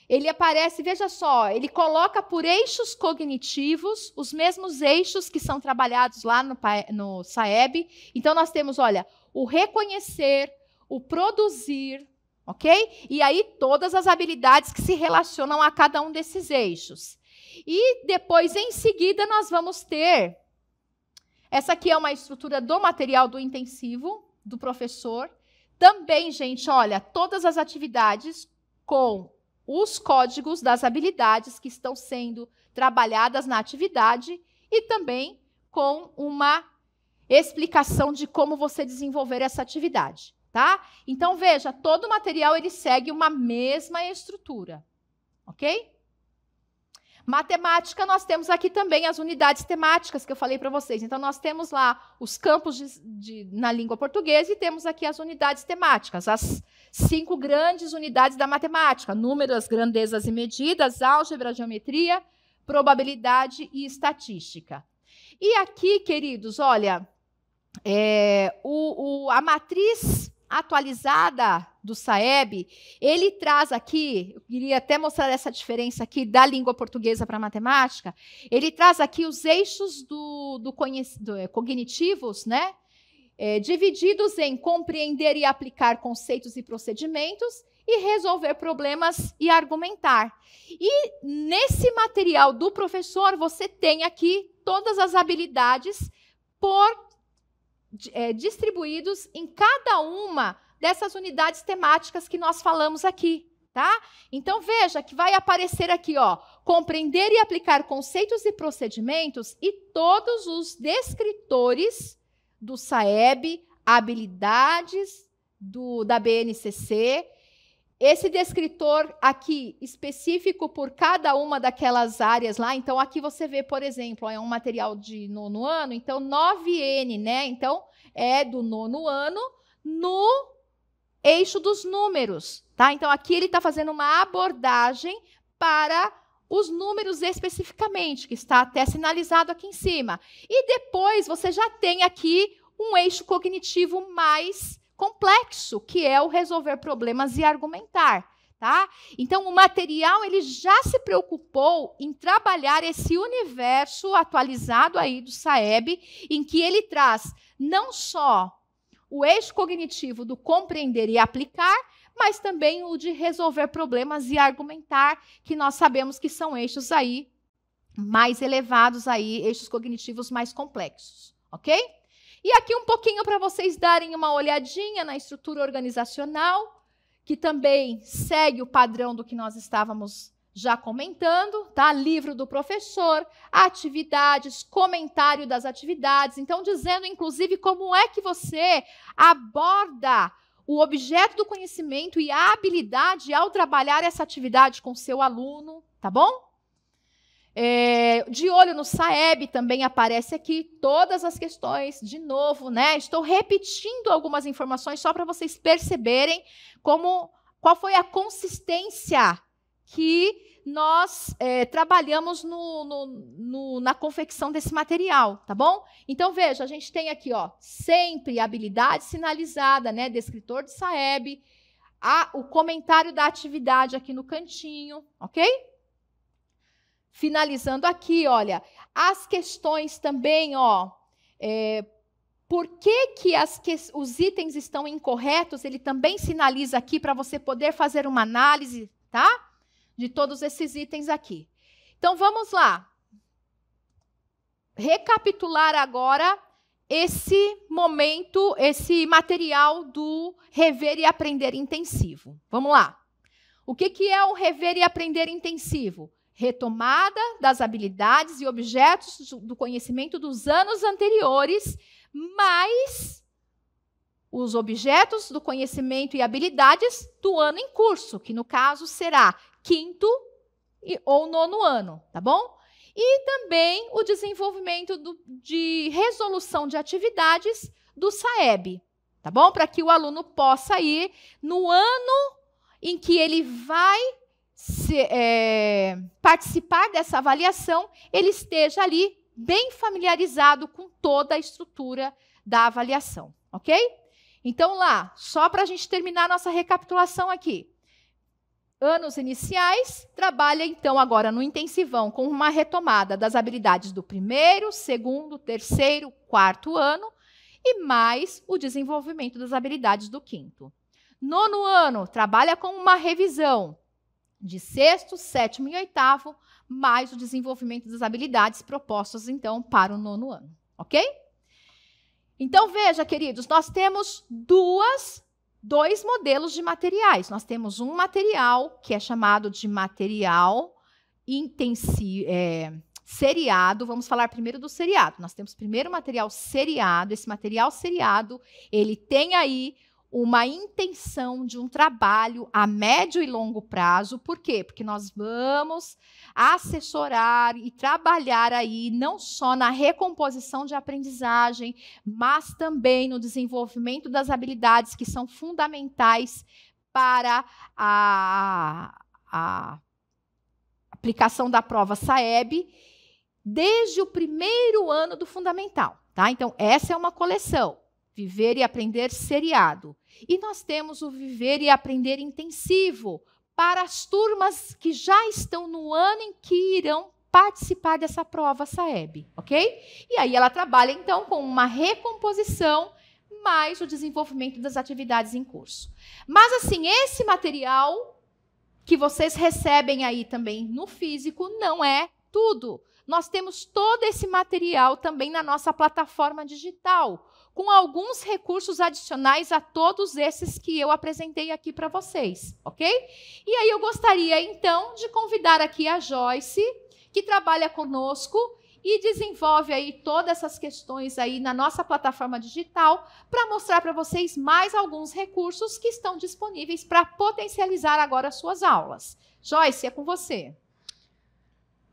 Speaker 2: ele aparece, veja só, ele coloca por eixos cognitivos, os mesmos eixos que são trabalhados lá no SAEB. Então, nós temos, olha, o reconhecer, o produzir, ok? E aí, todas as habilidades que se relacionam a cada um desses eixos. E depois, em seguida, nós vamos ter... Essa aqui é uma estrutura do material do intensivo, do professor. Também, gente, olha, todas as atividades com os códigos das habilidades que estão sendo trabalhadas na atividade e também com uma explicação de como você desenvolver essa atividade, tá? Então, veja, todo o material ele segue uma mesma estrutura, ok? Matemática, nós temos aqui também as unidades temáticas que eu falei para vocês. Então, nós temos lá os campos na língua portuguesa e temos aqui as unidades temáticas, as 5 grandes unidades da matemática: números, grandezas e medidas, álgebra, geometria, probabilidade e estatística. E aqui, queridos, olha, a matriz atualizada do SAEB, ele traz aqui, eu queria até mostrar essa diferença aqui da língua portuguesa para a matemática, ele traz aqui os eixos cognitivos, né? Divididos em compreender e aplicar conceitos e procedimentos e resolver problemas e argumentar. E nesse material do professor, você tem aqui todas as habilidades distribuídos em cada uma dessas unidades temáticas que nós falamos aqui, tá? Então, veja que vai aparecer aqui, ó, compreender e aplicar conceitos e procedimentos e todos os descritores do SAEB, habilidades da BNCC. Esse descritor aqui, específico por cada uma daquelas áreas lá, então aqui você vê, por exemplo, é um material de 9º ano, então 9N, né? Então, é do 9º ano no eixo dos números, tá? Então, aqui ele está fazendo uma abordagem para os números especificamente, que está até sinalizado aqui em cima. E depois você já tem aqui um eixo cognitivo mais complexo, que é o resolver problemas e argumentar, tá? Então, o material, ele já se preocupou em trabalhar esse universo atualizado aí do SAEB, em que ele traz não só o eixo cognitivo do compreender e aplicar, mas também o de resolver problemas e argumentar, que nós sabemos que são eixos aí mais elevados aí, eixos cognitivos mais complexos, ok? E aqui um pouquinho para vocês darem uma olhadinha na estrutura organizacional, que também segue o padrão do que nós estávamos já comentando, tá? Livro do professor, atividades, comentário das atividades. Então, dizendo, inclusive, como é que você aborda o objeto do conhecimento e a habilidade ao trabalhar essa atividade com seu aluno, tá bom? De olho no SAEB também aparece aqui todas as questões, de novo, né? Estou repetindo algumas informações só para vocês perceberem qual foi a consistência que nós trabalhamos na confecção desse material, tá bom? Então, veja, a gente tem aqui, ó, sempre habilidade sinalizada, né? Descritor de SAEB, o comentário da atividade aqui no cantinho, ok? Finalizando aqui, olha, as questões também, ó, por que os itens estão incorretos, ele também sinaliza aqui para você poder fazer uma análise, tá? De todos esses itens aqui. Então, vamos lá. Recapitular agora esse momento, esse material do rever e aprender intensivo. Vamos lá. O que é o rever e aprender intensivo? Retomada das habilidades e objetos do conhecimento dos anos anteriores, mais os objetos do conhecimento e habilidades do ano em curso, que no caso será 5º ou 9º ano, tá bom? E também o desenvolvimento de resolução de atividades do SAEB, tá bom? Para que o aluno possa ir no ano em que ele vai participar dessa avaliação, ele esteja ali bem familiarizado com toda a estrutura da avaliação, ok? Então, lá, só para a gente terminar nossa recapitulação aqui. Anos iniciais, trabalha, então, agora no intensivão, com uma retomada das habilidades do 1º, 2º, 3º, 4º ano, e mais o desenvolvimento das habilidades do 5º. 9º ano, trabalha com uma revisão de 6º, 7º e 8º, mais o desenvolvimento das habilidades propostas, então, para o 9º ano, ok? Então, veja, queridos, nós temos dois modelos de materiais. Nós temos um material que é chamado de material seriado. Vamos falar primeiro do seriado. Nós temos primeiro o material seriado. Esse material seriado, ele tem aí uma intenção de um trabalho a médio e longo prazo. Por quê? Porque nós vamos assessorar e trabalhar aí não só na recomposição de aprendizagem, mas também no desenvolvimento das habilidades que são fundamentais para a aplicação da prova SAEB desde o primeiro ano do fundamental, tá? Então, essa é uma coleção, Viver e Aprender seriado. E nós temos o Viver e Aprender intensivo para as turmas que já estão no ano em que irão participar dessa prova SAEB, ok? E aí ela trabalha, então, com uma recomposição mais o desenvolvimento das atividades em curso. Mas, assim, esse material que vocês recebem aí também no físico não é tudo. Nós temos todo esse material também na nossa plataforma digital, com alguns recursos adicionais a todos esses que eu apresentei aqui para vocês, ok? E aí eu gostaria, então, de convidar aqui a Joyce, que trabalha conosco e desenvolve aí todas essas questões aí na nossa plataforma digital para mostrar para vocês mais alguns recursos que estão disponíveis para potencializar agora as suas aulas. Joyce, é com você.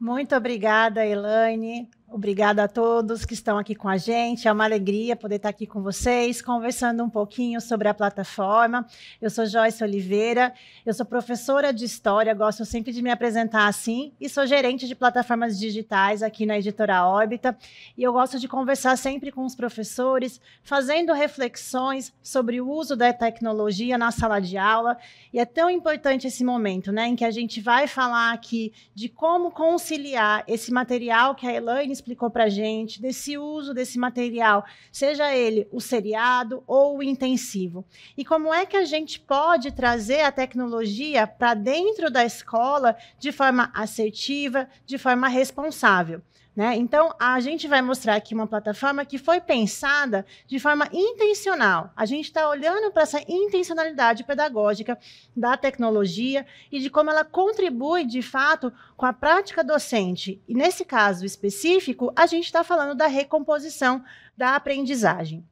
Speaker 3: Muito obrigada, Elaine. Obrigada a todos que estão aqui com a gente. É uma alegria poder estar aqui com vocês, conversando um pouquinho sobre a plataforma. Eu sou Joyce Oliveira, eu sou professora de História, gosto sempre de me apresentar assim, e sou gerente de plataformas digitais aqui na Editora Órbita. E eu gosto de conversar sempre com os professores, fazendo reflexões sobre o uso da tecnologia na sala de aula. E é tão importante esse momento, né, em que a gente vai falar aqui de como conciliar esse material que a Elaine explicou para a gente, desse uso desse material, seja ele o seriado ou o intensivo. E como é que a gente pode trazer a tecnologia para dentro da escola de forma assertiva, de forma responsável, né? Então, a gente vai mostrar aqui uma plataforma que foi pensada de forma intencional. A gente está olhando para essa intencionalidade pedagógica da tecnologia e de como ela contribui, de fato, com a prática docente. E, nesse caso específico, a gente está falando da recomposição da aprendizagem.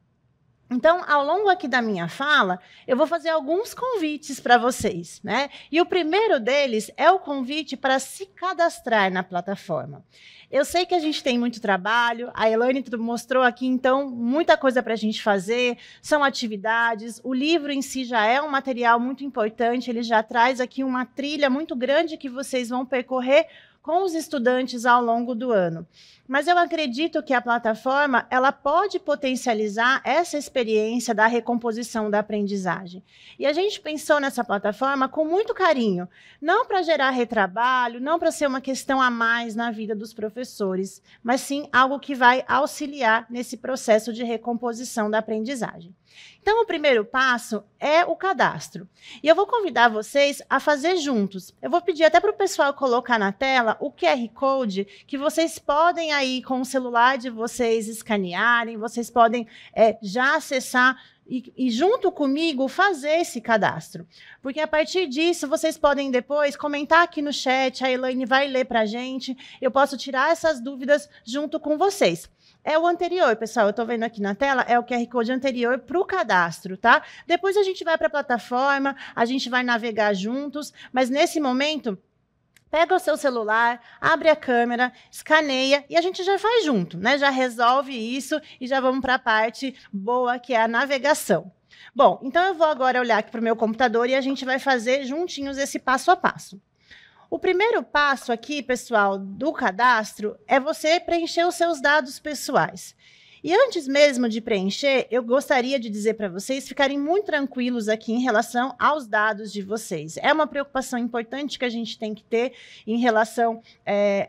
Speaker 3: Então, ao longo aqui da minha fala, eu vou fazer alguns convites para vocês, né? E o primeiro deles é o convite para se cadastrar na plataforma. Eu sei que a gente tem muito trabalho, a Elaine mostrou aqui, então, muita coisa para a gente fazer, são atividades, o livro em si já é um material muito importante, ele já traz aqui uma trilha muito grande que vocês vão percorrer com os estudantes ao longo do ano. Mas eu acredito que a plataforma ela pode potencializar essa experiência da recomposição da aprendizagem. E a gente pensou nessa plataforma com muito carinho, não para gerar retrabalho, não para ser uma questão a mais na vida dos professores, mas sim algo que vai auxiliar nesse processo de recomposição da aprendizagem. Então, o primeiro passo é o cadastro. E eu vou convidar vocês a fazer juntos. Eu vou pedir até para o pessoal colocar na tela o QR Code que vocês podem aí, com o celular de vocês, escanearem, vocês podem já acessar e junto comigo fazer esse cadastro. Porque a partir disso, vocês podem depois comentar aqui no chat, a Elaine vai ler para a gente, eu posso tirar essas dúvidas junto com vocês. É o anterior, pessoal, eu estou vendo aqui na tela, é o QR Code anterior para o cadastro, tá? Depois a gente vai para a plataforma, a gente vai navegar juntos, mas nesse momento, pega o seu celular, abre a câmera, escaneia e a gente já faz junto, né? Já resolve isso e já vamos para a parte boa, que é a navegação. Bom, então eu vou agora olhar aqui para o meu computador e a gente vai fazer juntinhos esse passo a passo. O primeiro passo aqui, pessoal, do cadastro é você preencher os seus dados pessoais. E antes mesmo de preencher, eu gostaria de dizer para vocês ficarem muito tranquilos aqui em relação aos dados de vocês. É uma preocupação importante que a gente tem que ter em relação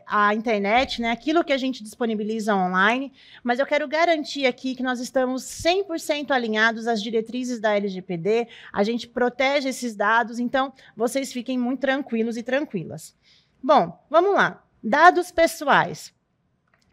Speaker 3: à internet, né? Aquilo que a gente disponibiliza online, mas eu quero garantir aqui que nós estamos 100% alinhados às diretrizes da LGPD, a gente protege esses dados, então vocês fiquem muito tranquilos e tranquilas. Bom, vamos lá. Dados pessoais.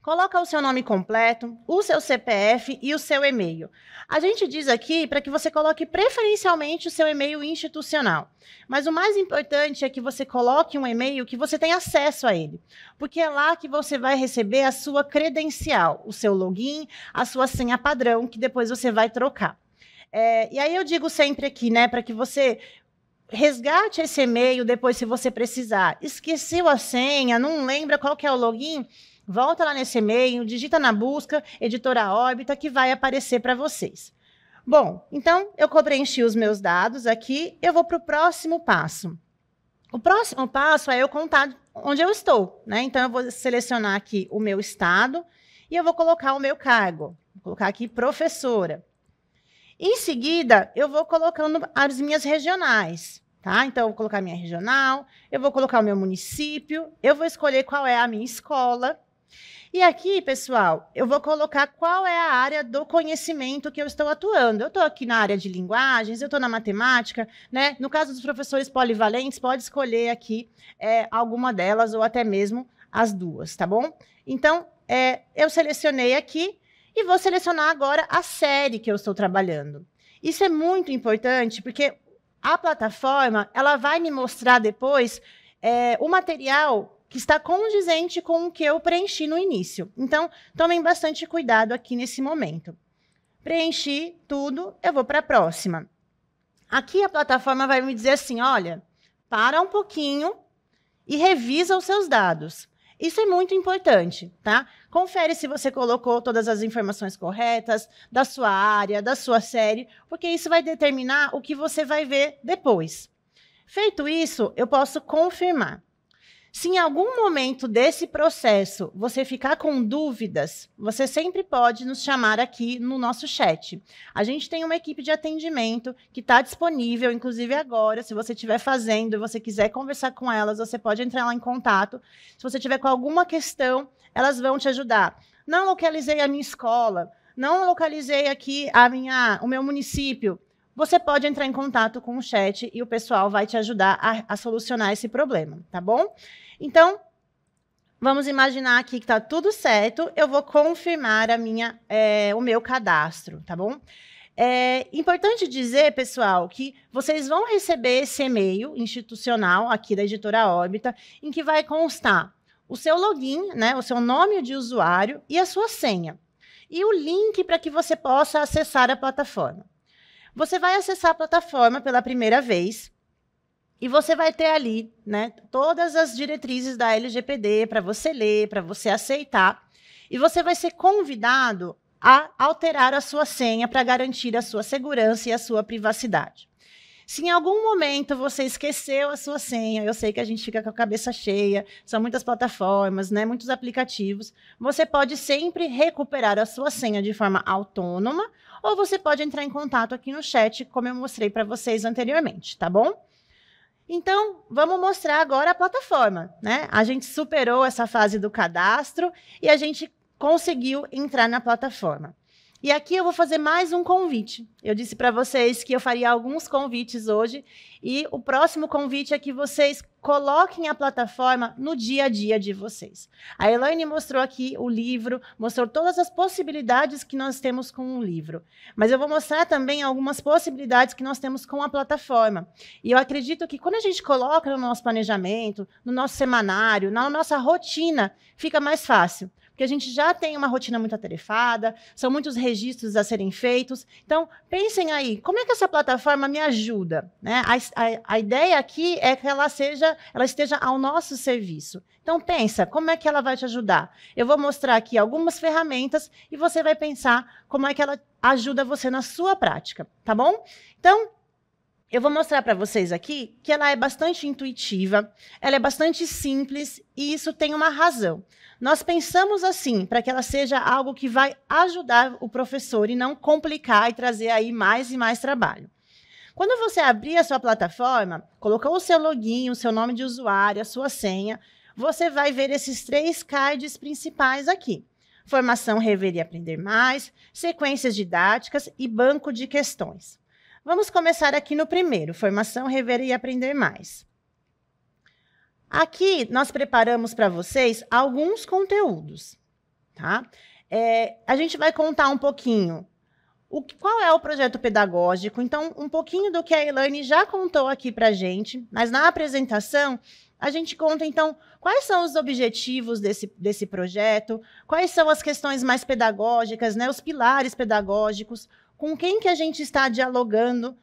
Speaker 3: Coloca o seu nome completo, o seu CPF e o seu e-mail. A gente diz aqui para que você coloque preferencialmente o seu e-mail institucional. Mas o mais importante é que você coloque um e-mail que você tenha acesso a ele. Porque é lá que você vai receber a sua credencial, o seu login, a sua senha padrão, que depois você vai trocar. E aí eu digo sempre aqui, né, para que você resgate esse e-mail depois se você precisar. Esqueceu a senha, não lembra qual que é o login? Volta lá nesse e-mail, digita na busca, Editora Órbita, que vai aparecer para vocês. Bom, então eu preenchi os meus dados aqui, eu vou para o próximo passo. O próximo passo é eu contar onde eu estou, né? Então eu vou selecionar aqui o meu estado e eu vou colocar o meu cargo. Vou colocar aqui professora. Em seguida, eu vou colocando as minhas regionais, tá? Então, eu vou colocar a minha regional, eu vou colocar o meu município, eu vou escolher qual é a minha escola. E aqui, pessoal, eu vou colocar qual é a área do conhecimento que eu estou atuando. Eu estou aqui na área de linguagens, eu estou na matemática, né? No caso dos professores polivalentes, pode escolher aqui alguma delas ou até mesmo as duas, tá bom? Então, eu selecionei aqui. E vou selecionar agora a série que eu estou trabalhando. Isso é muito importante, porque a plataforma ela vai me mostrar depois o material que está condizente com o que eu preenchi no início. Então, tomem bastante cuidado aqui nesse momento. Preenchi tudo, eu vou para a próxima. Aqui a plataforma vai me dizer assim, olha, para um pouquinho e revisa os seus dados. Isso é muito importante, tá? Confere se você colocou todas as informações corretas da sua área, da sua série, porque isso vai determinar o que você vai ver depois. Feito isso, eu posso confirmar. Se em algum momento desse processo você ficar com dúvidas, você sempre pode nos chamar aqui no nosso chat. A gente tem uma equipe de atendimento que está disponível, inclusive agora, se você estiver fazendo e você quiser conversar com elas, você pode entrar lá em contato. Se você tiver com alguma questão, elas vão te ajudar. Não localizei a minha escola, não localizei aqui o meu município. Você pode entrar em contato com o chat e o pessoal vai te ajudar a solucionar esse problema, tá bom? Então, vamos imaginar aqui que está tudo certo. Eu vou confirmar o meu cadastro, tá bom? É importante dizer, pessoal, que vocês vão receber esse e-mail institucional aqui da Editora Órbita, em que vai constar o seu login, né, o seu nome de usuário e a sua senha. E o link para que você possa acessar a plataforma. Você vai acessar a plataforma pela primeira vez e você vai ter ali, né, todas as diretrizes da LGPD para você ler, para você aceitar. E você vai ser convidado a alterar a sua senha para garantir a sua segurança e a sua privacidade. Se em algum momento você esqueceu a sua senha, eu sei que a gente fica com a cabeça cheia, são muitas plataformas, né, muitos aplicativos, você pode sempre recuperar a sua senha de forma autônoma, ou você pode entrar em contato aqui no chat, como eu mostrei para vocês anteriormente, tá bom? Então, vamos mostrar agora a plataforma, né? A gente superou essa fase do cadastro e a gente conseguiu entrar na plataforma. E aqui eu vou fazer mais um convite. Eu disse para vocês que eu faria alguns convites hoje e o próximo convite é que vocês coloquem a plataforma no dia a dia de vocês. A Elaine mostrou aqui o livro, mostrou todas as possibilidades que nós temos com o livro. Mas eu vou mostrar também algumas possibilidades que nós temos com a plataforma. E eu acredito que quando a gente coloca no nosso planejamento, no nosso semanário, na nossa rotina, fica mais fácil. Porque a gente já tem uma rotina muito atarefada, são muitos registros a serem feitos. Então, pensem aí, como é que essa plataforma me ajuda? Né? A ideia aqui é que ela esteja ao nosso serviço. Então, pensa, como é que ela vai te ajudar? Eu vou mostrar aqui algumas ferramentas e você vai pensar como é que ela ajuda você na sua prática, tá bom? Então, eu vou mostrar para vocês aqui que ela é bastante intuitiva, ela é bastante simples e isso tem uma razão. Nós pensamos assim, para que ela seja algo que vai ajudar o professor e não complicar e trazer aí mais e mais trabalho. Quando você abrir a sua plataforma, colocou o seu login, o seu nome de usuário, a sua senha, você vai ver esses 3 cards principais aqui. Formação, Rever e Aprender Mais, sequências didáticas e banco de questões. Vamos começar aqui no primeiro, Formação, Rever e Aprender Mais. Aqui, nós preparamos para vocês alguns conteúdos, tá? A gente vai contar um pouquinho qual é o projeto pedagógico, então, um pouquinho do que a Elaine já contou aqui para a gente, mas na apresentação, a gente conta, então, quais são os objetivos desse projeto, quais são as questões mais pedagógicas, né, os pilares pedagógicos, com quem que a gente está dialogando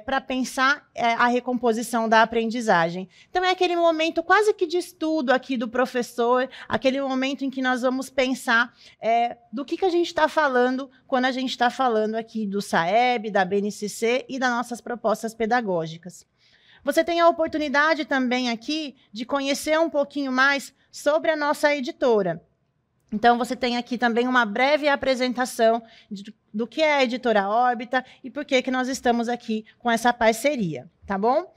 Speaker 3: para pensar a recomposição da aprendizagem. Então, é aquele momento quase que de estudo aqui do professor, aquele momento em que nós vamos pensar do que a gente está falando quando a gente está falando aqui do SAEB, da BNCC e das nossas propostas pedagógicas. Você tem a oportunidade também aqui de conhecer um pouquinho mais sobre a nossa editora. Então, você tem aqui também uma breve apresentação do que é a Editora Órbita e por que nós estamos aqui com essa parceria, tá bom?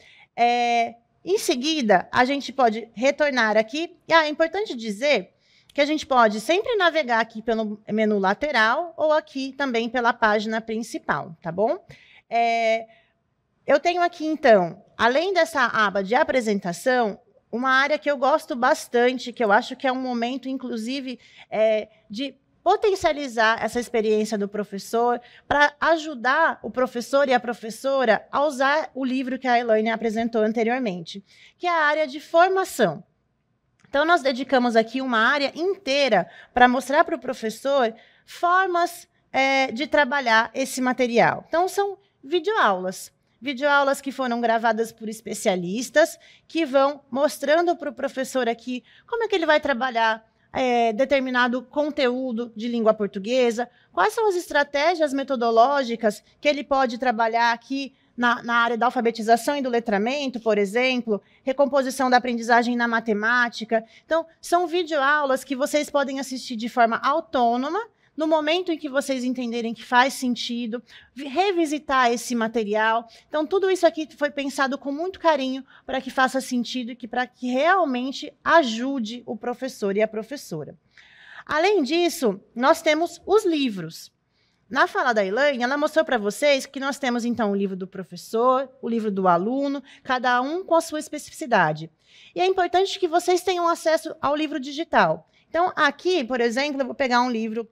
Speaker 3: Em seguida, a gente pode retornar aqui. É importante dizer que a gente pode sempre navegar aqui pelo menu lateral ou aqui também pela página principal, tá bom? Eu tenho aqui, então, além dessa aba de apresentação, uma área que eu gosto bastante, que eu acho que é um momento, inclusive, de potencializar essa experiência do professor para ajudar o professor e a professora a usar o livro que a Elaine apresentou anteriormente, que é a área de formação. Então, nós dedicamos aqui uma área inteira para mostrar para o professor formas de trabalhar esse material. Então, são videoaulas. Videoaulas que foram gravadas por especialistas, que vão mostrando para o professor aqui como é que ele vai trabalhar determinado conteúdo de língua portuguesa, quais são as estratégias metodológicas que ele pode trabalhar aqui na área da alfabetização e do letramento, por exemplo, recomposição da aprendizagem na matemática. Então, são videoaulas que vocês podem assistir de forma autônoma, no momento em que vocês entenderem que faz sentido, revisitar esse material. Então, tudo isso aqui foi pensado com muito carinho para que faça sentido e para que realmente ajude o professor e a professora. Além disso, nós temos os livros. Na fala da Elaine, ela mostrou para vocês que nós temos, então, o livro do professor, o livro do aluno, cada um com a sua especificidade. E é importante que vocês tenham acesso ao livro digital. Então, aqui, por exemplo, eu vou pegar um livro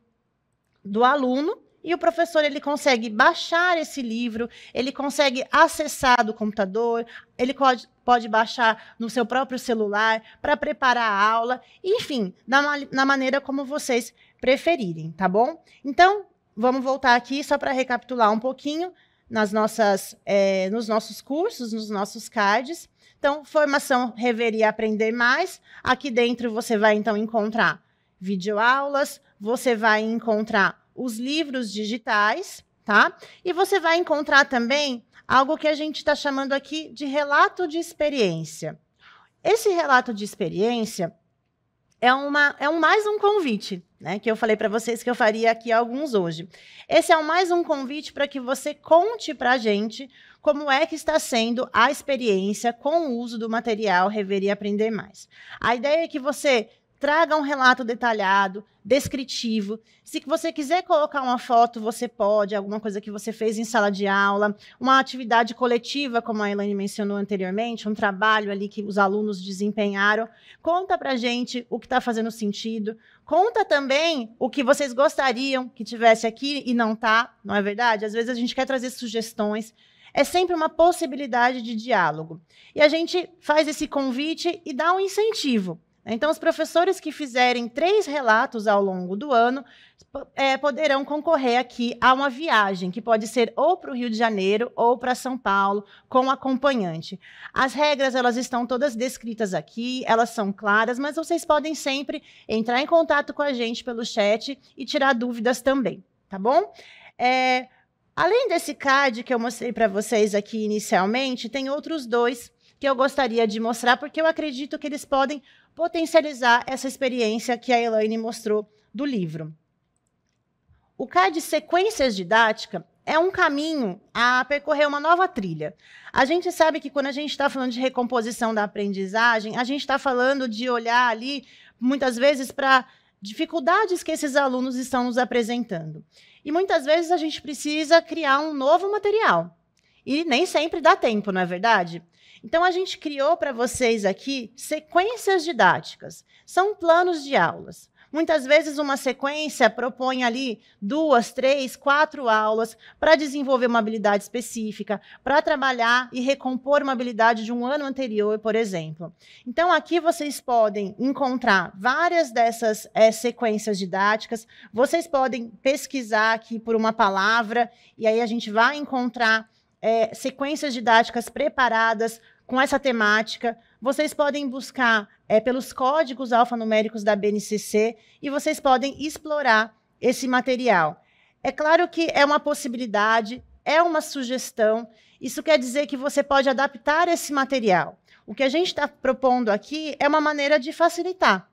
Speaker 3: do aluno, e o professor ele consegue baixar esse livro, ele consegue acessar do computador, ele pode baixar no seu próprio celular para preparar a aula, enfim, na maneira como vocês preferirem, tá bom? Então, vamos voltar aqui só para recapitular um pouquinho nos nossos cursos, nos nossos cards. Então, formação, rever e aprender mais. Aqui dentro você vai, então, encontrar videoaulas, você vai encontrar os livros digitais, tá? E você vai encontrar também algo que a gente está chamando aqui de relato de experiência. Esse relato de experiência é mais um convite, né? Que eu falei para vocês que eu faria aqui alguns hoje. Esse é mais um convite para que você conte para a gente como é que está sendo a experiência com o uso do material Rever e Aprender Mais. A ideia é que você traga um relato detalhado, descritivo. Se você quiser colocar uma foto, você pode, alguma coisa que você fez em sala de aula, uma atividade coletiva, como a Elaine mencionou anteriormente, um trabalho ali que os alunos desempenharam. Conta pra gente o que está fazendo sentido. Conta também o que vocês gostariam que tivesse aqui e não está, não é verdade? Às vezes a gente quer trazer sugestões. É sempre uma possibilidade de diálogo. E a gente faz esse convite e dá um incentivo. Então, os professores que fizerem 3 relatos ao longo do ano poderão concorrer aqui a uma viagem, que pode ser ou para o Rio de Janeiro ou para São Paulo, com acompanhante. As regras elas estão todas descritas aqui, elas são claras, mas vocês podem sempre entrar em contato com a gente pelo chat e tirar dúvidas também, tá bom? Além desse card que eu mostrei para vocês aqui inicialmente, tem outros 2 que eu gostaria de mostrar, porque eu acredito que eles podem potencializar essa experiência que a Elaine mostrou do livro. O card Sequências Didáticas é um caminho a percorrer uma nova trilha. A gente sabe que quando a gente está falando de recomposição da aprendizagem, a gente está falando de olhar ali, muitas vezes, para dificuldades que esses alunos estão nos apresentando. E muitas vezes a gente precisa criar um novo material. E nem sempre dá tempo, não é verdade? Então, a gente criou para vocês aqui sequências didáticas. São planos de aulas. Muitas vezes uma sequência propõe ali 2, 3, 4 aulas para desenvolver uma habilidade específica, para trabalhar e recompor uma habilidade de um ano anterior, por exemplo. Então, aqui vocês podem encontrar várias dessas sequências didáticas, vocês podem pesquisar aqui por uma palavra, e aí a gente vai encontrar sequências didáticas preparadas com essa temática. Vocês podem buscar pelos códigos alfanuméricos da BNCC e vocês podem explorar esse material. É claro que é uma possibilidade, é uma sugestão, isso quer dizer que você pode adaptar esse material. O que a gente está propondo aqui é uma maneira de facilitar.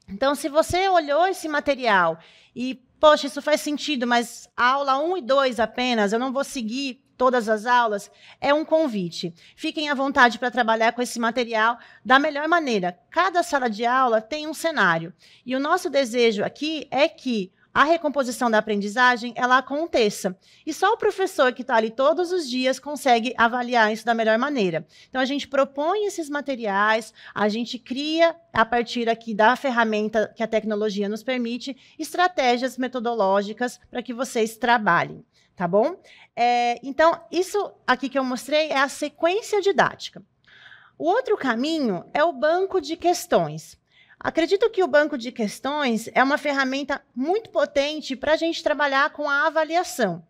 Speaker 3: Então, se você olhou esse material e, poxa, isso faz sentido, mas a aula 1 e 2 apenas, eu não vou seguir todas as aulas, é um convite. Fiquem à vontade para trabalhar com esse material da melhor maneira. Cada sala de aula tem um cenário. E o nosso desejo aqui é que a recomposição da aprendizagem ela aconteça. E só o professor que está ali todos os dias consegue avaliar isso da melhor maneira. Então, a gente propõe esses materiais, a gente cria, a partir aqui da ferramenta que a tecnologia nos permite, estratégias metodológicas para que vocês trabalhem. Tá bom? Então, isso aqui que eu mostrei é a sequência didática. O outro caminho é o banco de questões. Acredito que o banco de questões é uma ferramenta muito potente para a gente trabalhar com a avaliação.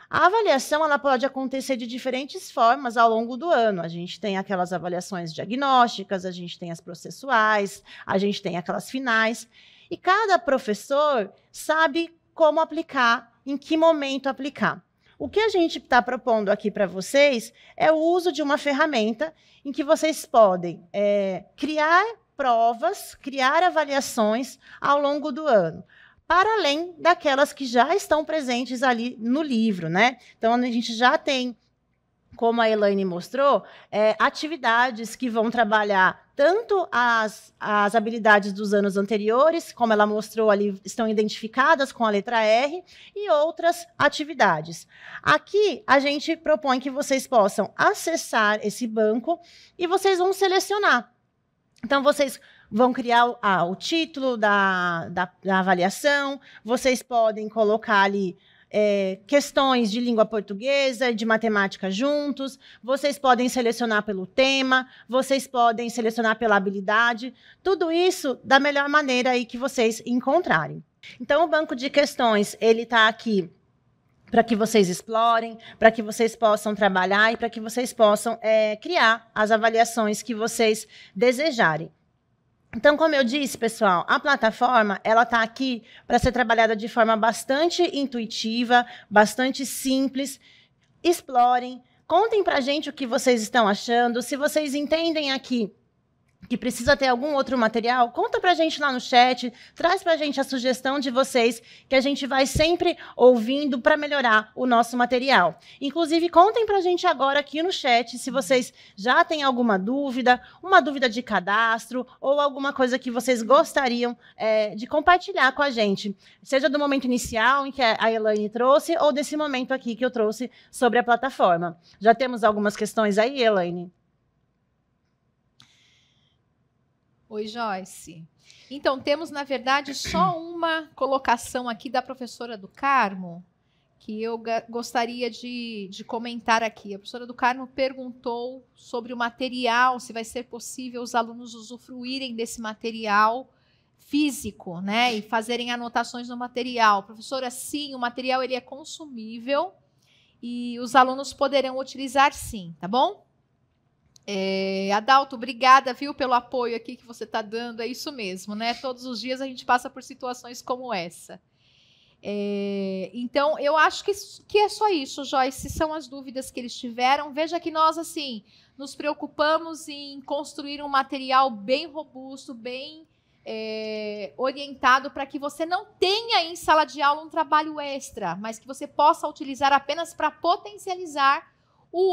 Speaker 3: A avaliação ela pode acontecer de diferentes formas ao longo do ano. A gente tem aquelas avaliações diagnósticas, a gente tem as processuais, a gente tem aquelas finais. E cada professor sabe como aplicar, em que momento aplicar. O que a gente está propondo aqui para vocês é o uso de uma ferramenta em que vocês podem criar provas, criar avaliações ao longo do ano, para além daquelas que já estão presentes ali no livro, né? Então, a gente já tem, como a Elaine mostrou, atividades que vão trabalhar tanto as habilidades dos anos anteriores, como ela mostrou ali, estão identificadas com a letra R, e outras atividades. Aqui, a gente propõe que vocês possam acessar esse banco e vocês vão selecionar. Então, vocês vão criar o título da avaliação, vocês podem colocar ali questões de língua portuguesa e de matemática juntos, vocês podem selecionar pelo tema, vocês podem selecionar pela habilidade, tudo isso da melhor maneira aí que vocês encontrarem. Então, o banco de questões, ele está aqui para que vocês explorem, para que vocês possam trabalhar e para que vocês possam criar as avaliações que vocês desejarem. Então, como eu disse, pessoal, a plataforma ela está aqui para ser trabalhada de forma bastante intuitiva, bastante simples. Explorem, contem para a gente o que vocês estão achando. Se vocês entendem aqui que precisa ter algum outro material, conta para a gente lá no chat, traz para a gente a sugestão de vocês, que a gente vai sempre ouvindo para melhorar o nosso material. Inclusive, contem para a gente agora aqui no chat se vocês já têm alguma dúvida, uma dúvida de cadastro ou alguma coisa que vocês gostariam de compartilhar com a gente, seja do momento inicial em que a Elaine trouxe ou desse momento aqui que eu trouxe sobre a plataforma. Já temos algumas questões aí, Elaine?
Speaker 2: Oi, Joyce. Então, temos, na verdade, só uma colocação aqui da professora do Carmo, que eu gostaria de comentar aqui. A professora do Carmo perguntou sobre o material, se vai ser possível os alunos usufruírem desse material físico, né, e fazerem anotações no material. Professora, sim, o material ele é consumível e os alunos poderão utilizar sim, tá bom? Adalto, obrigada, viu, pelo apoio aqui que você está dando, é isso mesmo, né? Todos os dias a gente passa por situações como essa. Então, eu acho que é só isso, Joyce, são as dúvidas que eles tiveram. Veja que nós, assim, nos preocupamos em construir um material bem robusto, bem orientado para que você não tenha em sala de aula um trabalho extra, mas que você possa utilizar apenas para potencializar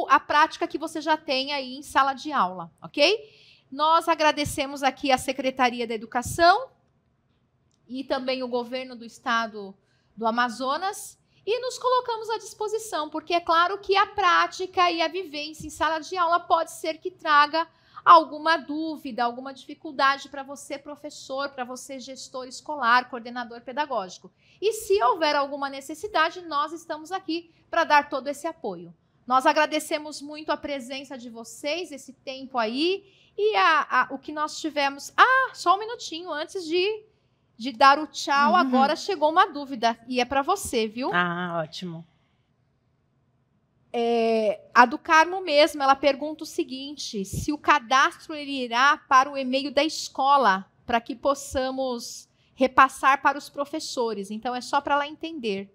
Speaker 2: a prática que você já tem aí em sala de aula, ok? Nós agradecemos aqui a Secretaria da Educação e também o Governo do Estado do Amazonas e nos colocamos à disposição, porque é claro que a prática e a vivência em sala de aula pode ser que traga alguma dúvida, alguma dificuldade para você, professor, para você, gestor escolar, coordenador pedagógico. E se houver alguma necessidade, nós estamos aqui para dar todo esse apoio. Nós agradecemos muito a presença de vocês, esse tempo aí, e o que nós tivemos... só um minutinho antes de dar o tchau, agora chegou uma dúvida, e é para você, viu?
Speaker 3: Ótimo.
Speaker 2: A do Carmo mesmo, ela pergunta o seguinte, se o cadastro ele irá para o e-mail da escola, para que possamos repassar para os professores. Então, é só para ela entender.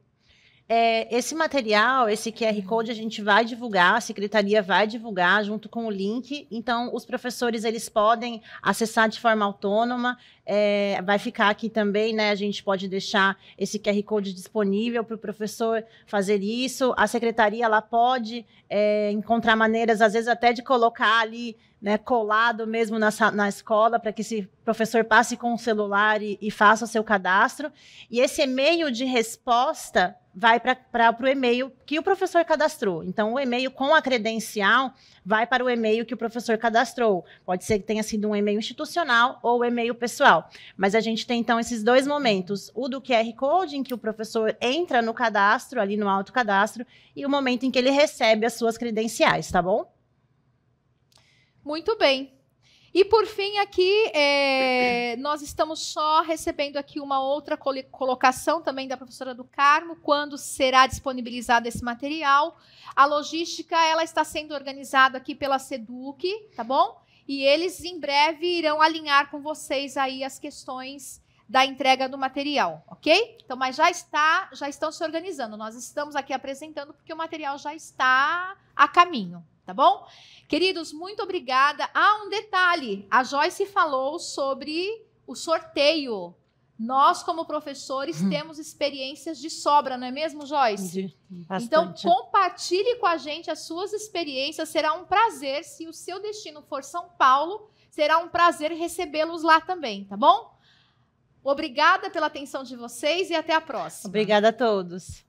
Speaker 3: Esse material, esse QR Code, a gente vai divulgar, a secretaria vai divulgar junto com o link. Então, os professores, eles podem acessar de forma autônoma. Vai ficar aqui também, né? A gente pode deixar esse QR Code disponível para o professor fazer isso. A secretaria, ela pode encontrar maneiras, às vezes, até de colocar ali, né, colado mesmo na escola, para que esse professor passe com o celular e faça o seu cadastro. E esse e-mail de resposta vai para o e-mail que o professor cadastrou. Então, o e-mail com a credencial vai para o e-mail que o professor cadastrou. Pode ser que tenha sido um e-mail institucional ou e-mail pessoal. Mas a gente tem, então, esses dois momentos. O do QR Code, em que o professor entra no cadastro, ali no autocadastro, e o momento em que ele recebe as suas credenciais, tá bom?
Speaker 2: Muito bem. E, por fim, aqui, nós estamos só recebendo aqui uma outra colocação também da professora do Carmo, quando será disponibilizado esse material. A logística, ela está sendo organizada aqui pela SEDUC, tá bom? E eles, em breve, irão alinhar com vocês aí as questões da entrega do material, ok? Então, mas já estão se organizando. Nós estamos aqui apresentando porque o material já está a caminho, tá bom? Queridos, muito obrigada. Um detalhe, a Joyce falou sobre o sorteio. Nós, como professores, temos experiências de sobra, não é mesmo, Joyce?
Speaker 3: Bastante.
Speaker 2: Então, compartilhe com a gente as suas experiências. Será um prazer, se o seu destino for São Paulo, será um prazer recebê-los lá também, tá bom? Obrigada pela atenção de vocês e até a próxima.
Speaker 3: Obrigada a todos.